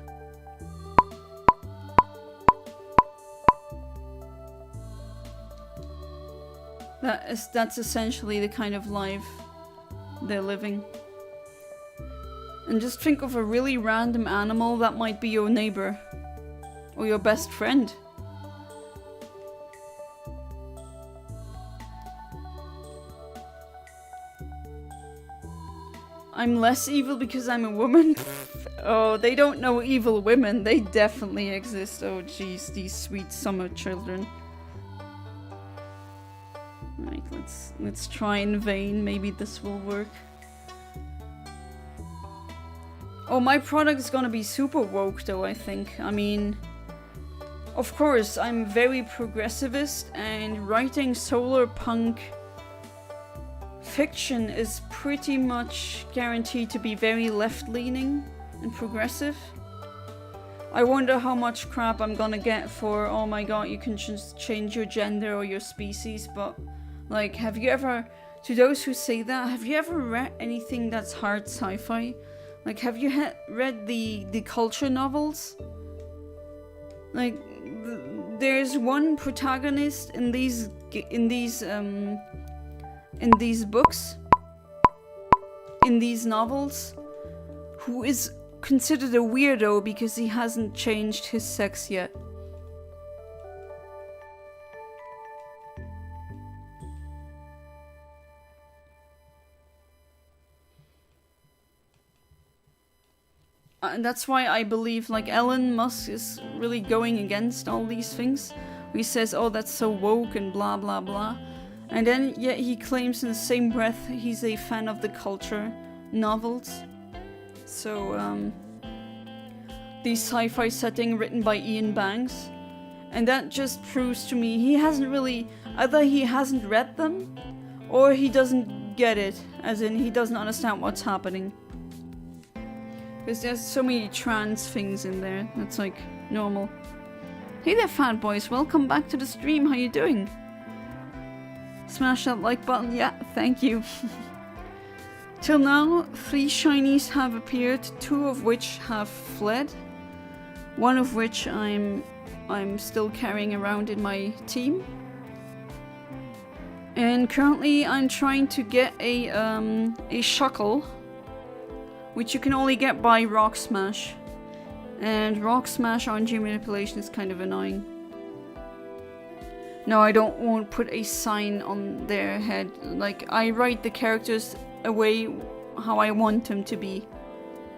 That's essentially the kind of life they're living. And just think of a really random animal that might be your neighbor. Or your best friend. I'm less evil because I'm a woman? Oh, they don't know evil women. They definitely exist. Oh jeez, these sweet summer children. Right, let's try in vain. Maybe this will work. Oh, my product is gonna be super woke though, I think. I mean, of course, I'm very progressivist, and writing solar punk fiction is pretty much guaranteed to be very left-leaning and progressive. I wonder how much crap I'm gonna get for, oh my god, you can just change your gender or your species, but like, have you ever, to those who say that, have you ever read anything that's hard sci-fi? Like, have you read the culture novels? Like, there's one protagonist in these books, in these novels, who is considered a weirdo because he hasn't changed his sex yet. And that's why I believe, like, Elon Musk is really going against all these things. He says, oh, that's so woke and blah blah blah. And then, yet he claims in the same breath he's a fan of the culture novels. So, the sci-fi setting written by Ian Banks. And that just proves to me he hasn't really, either he hasn't read them, or he doesn't get it, as in he doesn't understand what's happening. Because there's so many trans things in there, that's like normal. Hey there, fat boys, welcome back to the stream, how you doing? Smash that like button, yeah, thank you. Till now, 3 shinies have appeared, 2 of which have fled. 1 of which I'm still carrying around in my team. And currently I'm trying to get a shuckle, which you can only get by Rock Smash. And Rock Smash RNG manipulation is kind of annoying. No, I won't put a sign on their head. Like, I write the characters away how I want them to be.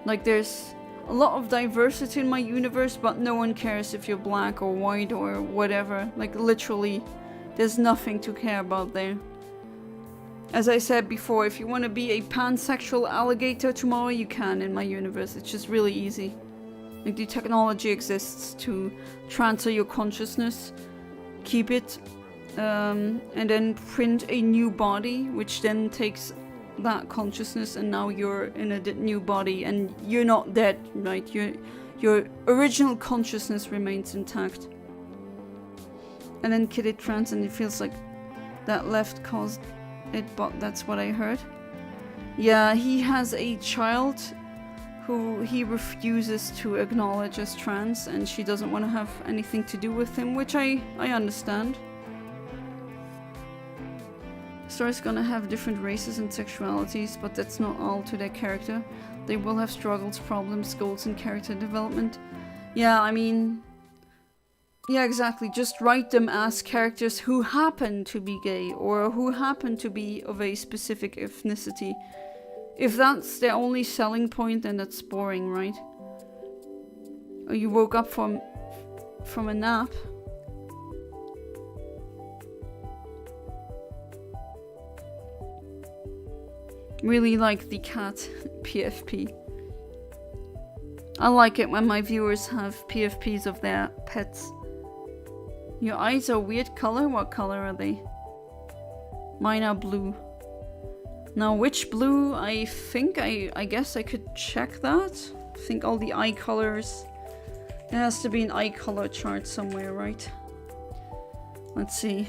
Like, there's a lot of diversity in my universe, but no one cares if you're black or white or whatever. Like, literally, there's nothing to care about there. As I said before, if you want to be a pansexual alligator tomorrow, you can in my universe. It's just really easy. Like, the technology exists to transfer your consciousness, keep it, and then print a new body, which then takes that consciousness, and now you're in a new body, and you're not dead, right? Your original consciousness remains intact. And then kid it trans, and it feels like that left caused it, but that's what I heard. Yeah, he has a child who he refuses to acknowledge as trans, and she doesn't want to have anything to do with him, which I understand. Story's gonna have different races and sexualities, but that's not all to their character. They will have struggles, problems, goals, and character development. Yeah, I mean... yeah, exactly. Just write them as characters who happen to be gay, or who happen to be of a specific ethnicity. If that's their only selling point, then that's boring, right? Or you woke up from a nap. Really like the cat PFP. I like it when my viewers have PFPs of their pets. Your eyes are weird color? What color are they? Mine are blue. Now which blue? I think I guess I could check that. I think all the eye colors. There has to be an eye color chart somewhere, right? Let's see.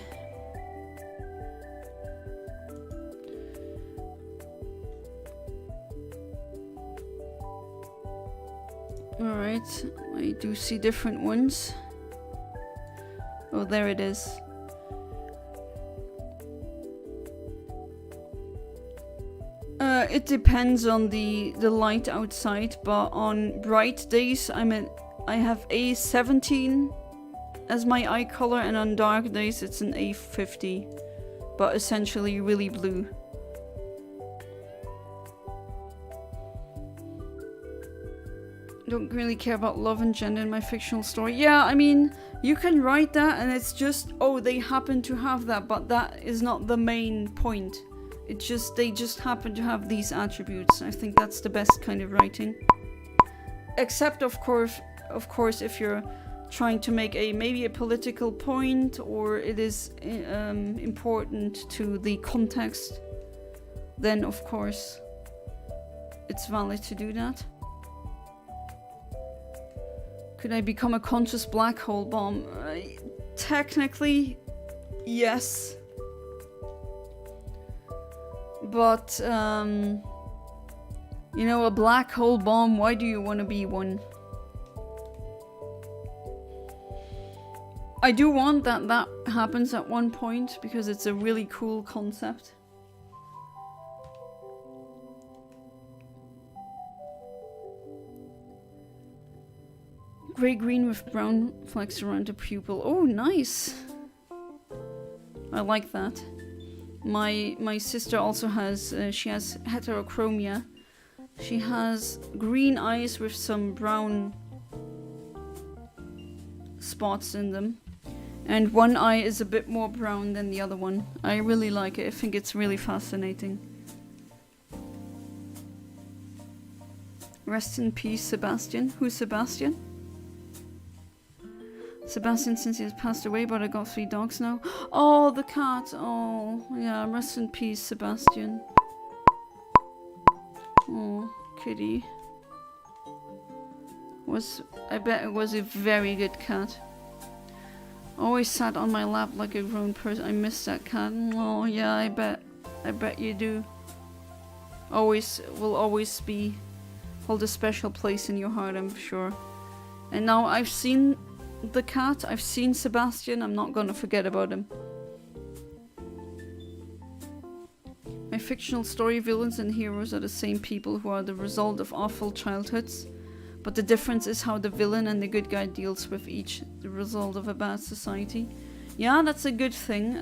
Alright, I do see different ones. Oh, there it is. It depends on the light outside, but on bright days I have a 17 as my eye color, and on dark days it's an A50, but essentially really blue. Don't really care about love and gender in my fictional story. Yeah, I mean, you can write that and it's just, oh, they happen to have that, but that is not the main point. They just happen to have these attributes. I think that's the best kind of writing. Except, of course, if you're trying to make maybe a political point, or it is important to the context, then of course it's valid to do that. Could I become a conscious black hole bomb? Technically, yes. But, you know, a black hole bomb, why do you want to be one? I do want that happens at one point, because it's a really cool concept. Grey-green with brown flecks around the pupil. Oh, nice! I like that. My sister also has, she has heterochromia. She has green eyes with some brown spots in them. And one eye is a bit more brown than the other one. I really like it. I think it's really fascinating. Rest in peace, Sebastian. Who's Sebastian? Sebastian, since he has passed away, but I got 3 dogs now. Oh, the cat. Oh, yeah. Rest in peace, Sebastian. Oh, kitty. I bet it was a very good cat. Always sat on my lap like a grown person. I miss that cat. Oh, yeah, I bet you do. Will always hold a special place in your heart, I'm sure. And now I've seen the cat, I've seen Sebastian, I'm not gonna forget about him. My fictional story villains and heroes are the same people who are the result of awful childhoods, but the difference is how the villain and the good guy deals with each, the result of a bad society. Yeah, that's a good thing,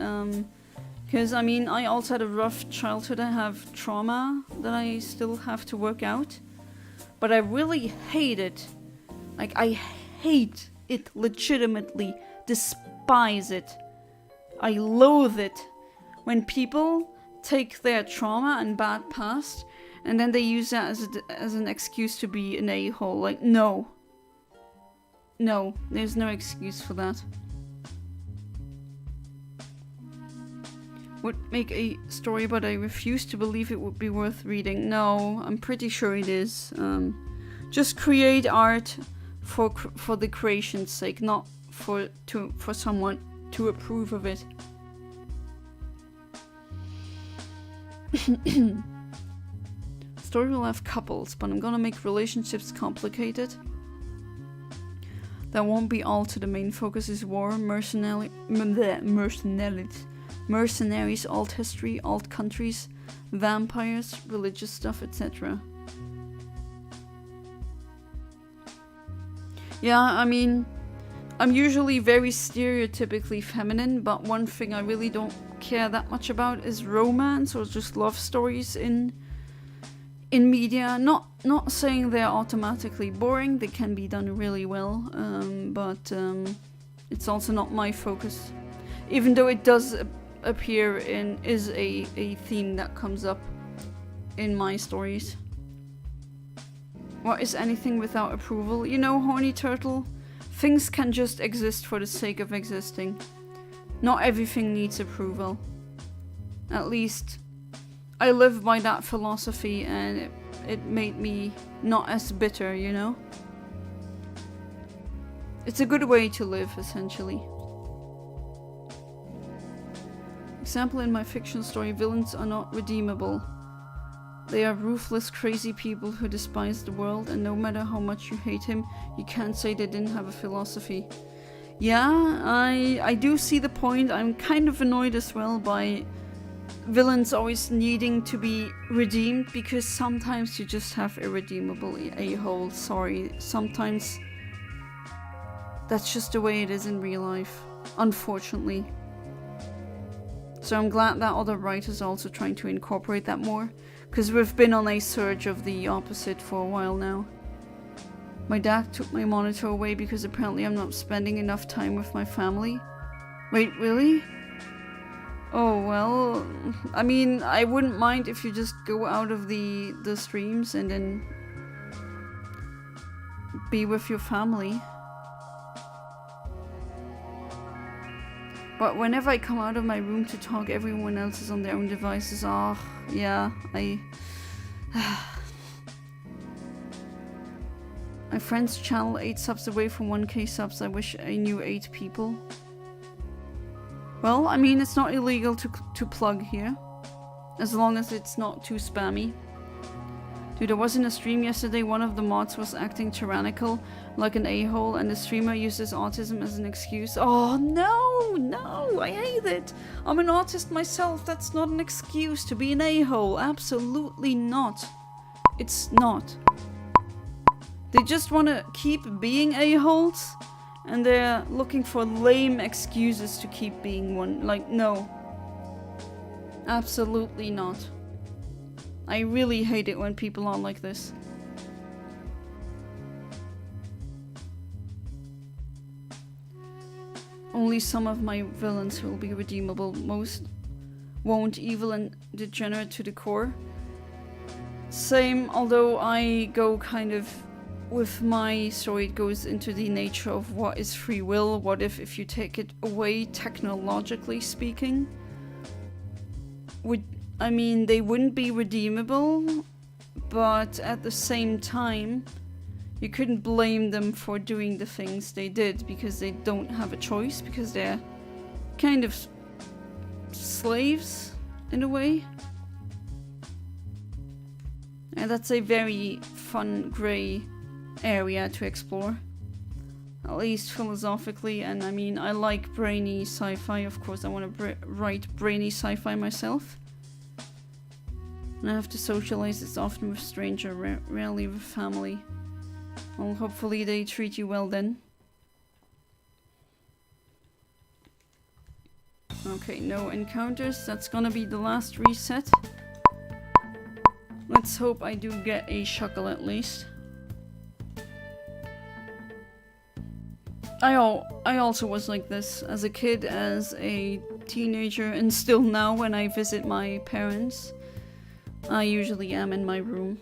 because I mean, I also had a rough childhood. I have trauma that I still have to work out, but I really hate it. Like, I hate it, legitimately despise it. I loathe it when people take their trauma and bad past and then they use that as an excuse to be an a-hole. Like, no, there's no excuse for that. Would make a story, but I refuse to believe it would be worth reading. No, I'm pretty sure it is. Just create art for the creation's sake, not for someone to approve of it. Story will have couples, but I'm gonna make relationships complicated. That won't be all to the main focus is war, mercenaries, alt history, alt countries, vampires, religious stuff, etc. Yeah, I mean, I'm usually very stereotypically feminine, but one thing I really don't care that much about is romance or just love stories in media. Not saying they're automatically boring, they can be done really well, but it's also not my focus. Even though it does appear is a theme that comes up in my stories. What is anything without approval? You know, horny turtle, things can just exist for the sake of existing. Not everything needs approval. At least, I live by that philosophy and it made me not as bitter, you know? It's a good way to live, essentially. Example, in my fiction story, villains are not redeemable. They are ruthless, crazy people who despise the world, and no matter how much you hate him, you can't say they didn't have a philosophy. Yeah, I do see the point. I'm kind of annoyed as well by villains always needing to be redeemed, because sometimes you just have irredeemable a-holes. Sorry, sometimes that's just the way it is in real life, unfortunately. So I'm glad that other writers are also trying to incorporate that more, because we've been on a surge of the opposite for a while now. My dad took my monitor away because apparently I'm not spending enough time with my family. Wait, really? Oh, well, I mean, I wouldn't mind if you just go out of the streams and then be with your family. But whenever I come out of my room to talk, everyone else is on their own devices. Oh, yeah, My friend's channel 8 subs away from 1k subs. I wish I knew 8 people. Well, I mean, it's not illegal to plug here, as long as it's not too spammy. Dude, I was in a stream yesterday, one of the mods was acting tyrannical, like an a-hole, and the streamer uses autism as an excuse. Oh, no, I hate it. I'm an autist myself, that's not an excuse to be an a-hole. Absolutely not. It's not. They just want to keep being a-holes, and they're looking for lame excuses to keep being one. Like, no. Absolutely not. I really hate it when people are like this. Only some of my villains will be redeemable. Most won't, evil and degenerate to the core. Same, although I go kind of... With my story, it goes into the nature of what is free will. What if you take it away, technologically speaking? I mean, they wouldn't be redeemable, but at the same time, you couldn't blame them for doing the things they did, because they don't have a choice, because they're kind of slaves, in a way. And that's a very fun, grey area to explore, at least philosophically. And I mean, I like brainy sci-fi. Of course, I want to write brainy sci-fi myself, and I have to socialize. It's often with stranger, rarely with family. Well, hopefully they treat you well then. Okay, no encounters. That's gonna be the last reset. Let's hope I do get a shuckle at least. I also was like this as a kid, as a teenager, and still now when I visit my parents. I usually am in my room.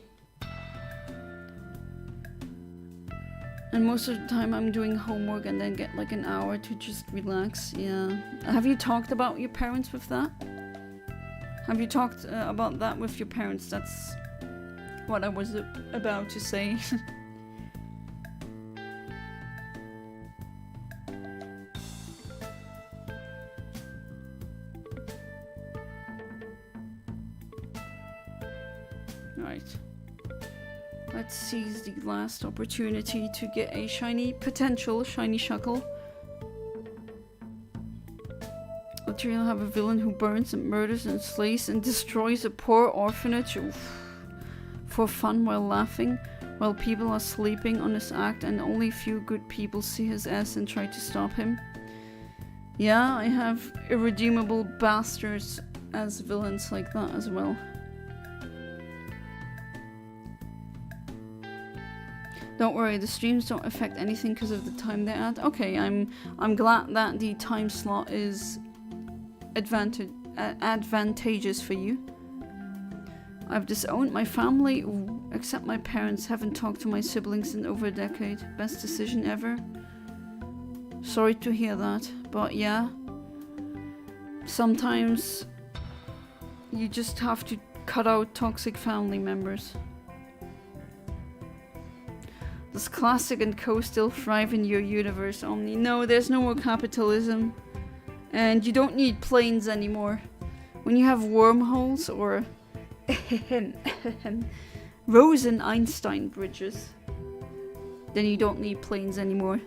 And most of the time I'm doing homework and then get like an hour to just relax. Yeah. Have you talked about your parents with that? Have you talked about that with your parents? That's what I was about to say. Right. Let's seize the last opportunity to get a potential shiny shuckle. Latrina have a villain who burns and murders and slays and destroys a poor orphanage for fun while laughing, while people are sleeping on his act and only few good people see his ass and try to stop him. Yeah, I have irredeemable bastards as villains like that as well. Don't worry, the streams don't affect anything because of the time they're at. Okay, I'm glad that the time slot is advantageous for you. I've disowned my family, except my parents. Haven't talked to my siblings in over a decade. Best decision ever. Sorry to hear that, but yeah. Sometimes you just have to cut out toxic family members. Does Classic and Co still thrive in your universe, Omni? No, there's no more capitalism. And you don't need planes anymore. When you have wormholes or Rosen-Einstein bridges, then you don't need planes anymore.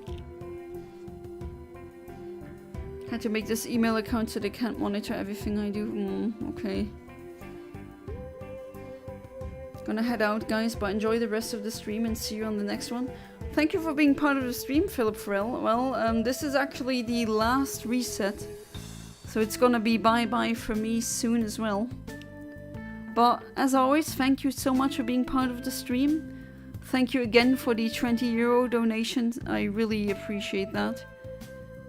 Had to make this email account so they can't monitor everything I do. Okay. Gonna head out, guys, but enjoy the rest of the stream and see you on the next one. Thank you for being part of the stream, Philip Farrell. Well, this is actually the last reset, so it's gonna be bye-bye for me soon as well. But as always, thank you so much for being part of the stream. Thank you again for the €20 donations. I really appreciate that.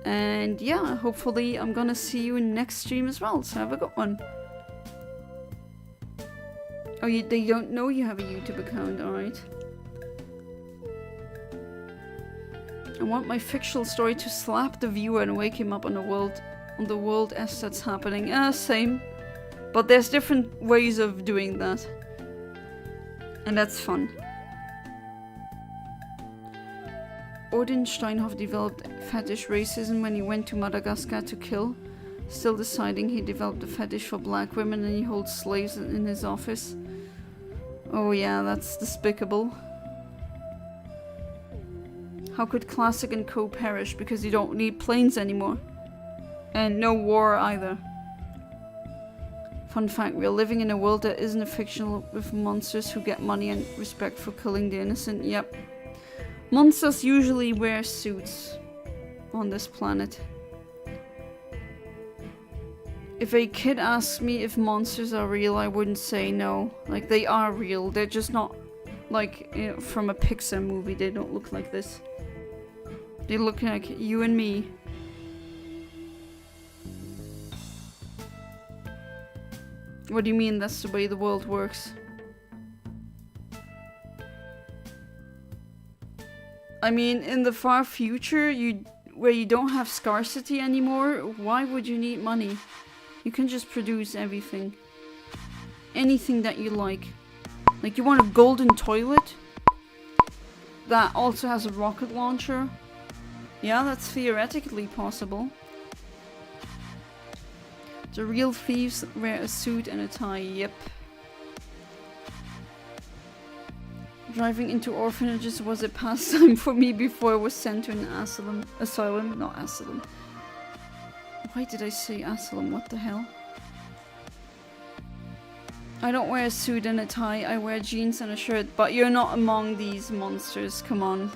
And yeah, hopefully I'm gonna see you in next stream as well, so have a good one. Oh, they don't know you have a YouTube account, alright. I want my fictional story to slap the viewer and wake him up on the world as that's happening. Same. But there's different ways of doing that. And that's fun. Odin Steinhoff developed fetish racism when he went to Madagascar to kill. Still deciding, he developed a fetish for black women and he holds slaves in his office. Oh yeah, that's despicable. How could Classic and Co perish because you don't need planes anymore? And no war either. Fun fact, we're living in a world that isn't a fictional with monsters who get money and respect for killing the innocent. Yep. Monsters usually wear suits on this planet. If a kid asks me if monsters are real, I wouldn't say no. Like, they are real. They're just not, like, you know, from a Pixar movie. They don't look like this. They look like you and me. What do you mean that's the way the world works? I mean, in the far future, where you don't have scarcity anymore, why would you need money? You can just produce everything. Anything that you like. Like, you want a golden toilet? That also has a rocket launcher? Yeah, that's theoretically possible. The real thieves wear a suit and a tie, yep. Driving into orphanages was a pastime for me before I was sent to an asylum, not asylum. Why did I say asylum? What the hell? I don't wear a suit and a tie, I wear jeans and a shirt, but you're not among these monsters, come on.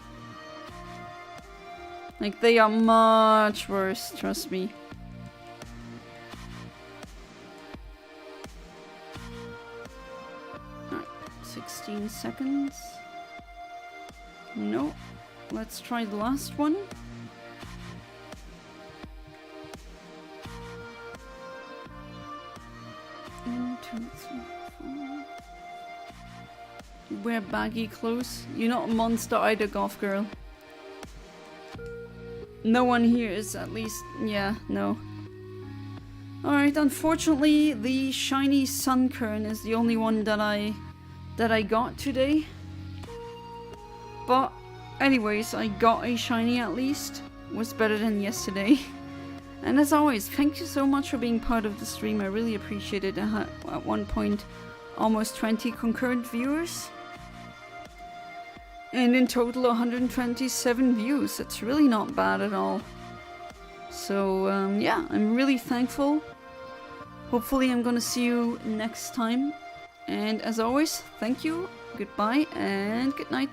Like, they are much worse, trust me. Alright, 16 seconds. No. Let's try the last one. One, two, three, four. You wear baggy clothes? You're not a monster either, Golf Girl. No one here is, at least, yeah, no. Alright, unfortunately the shiny Sunkern is the only one that I got today. But anyways, I got a shiny at least. Was better than yesterday. And as always, thank you so much for being part of the stream. I really appreciate it. I had at one point almost 20 concurrent viewers. And in total 127 views. It's really not bad at all. So yeah, I'm really thankful. Hopefully I'm gonna see you next time. And as always, thank you, goodbye, and good night.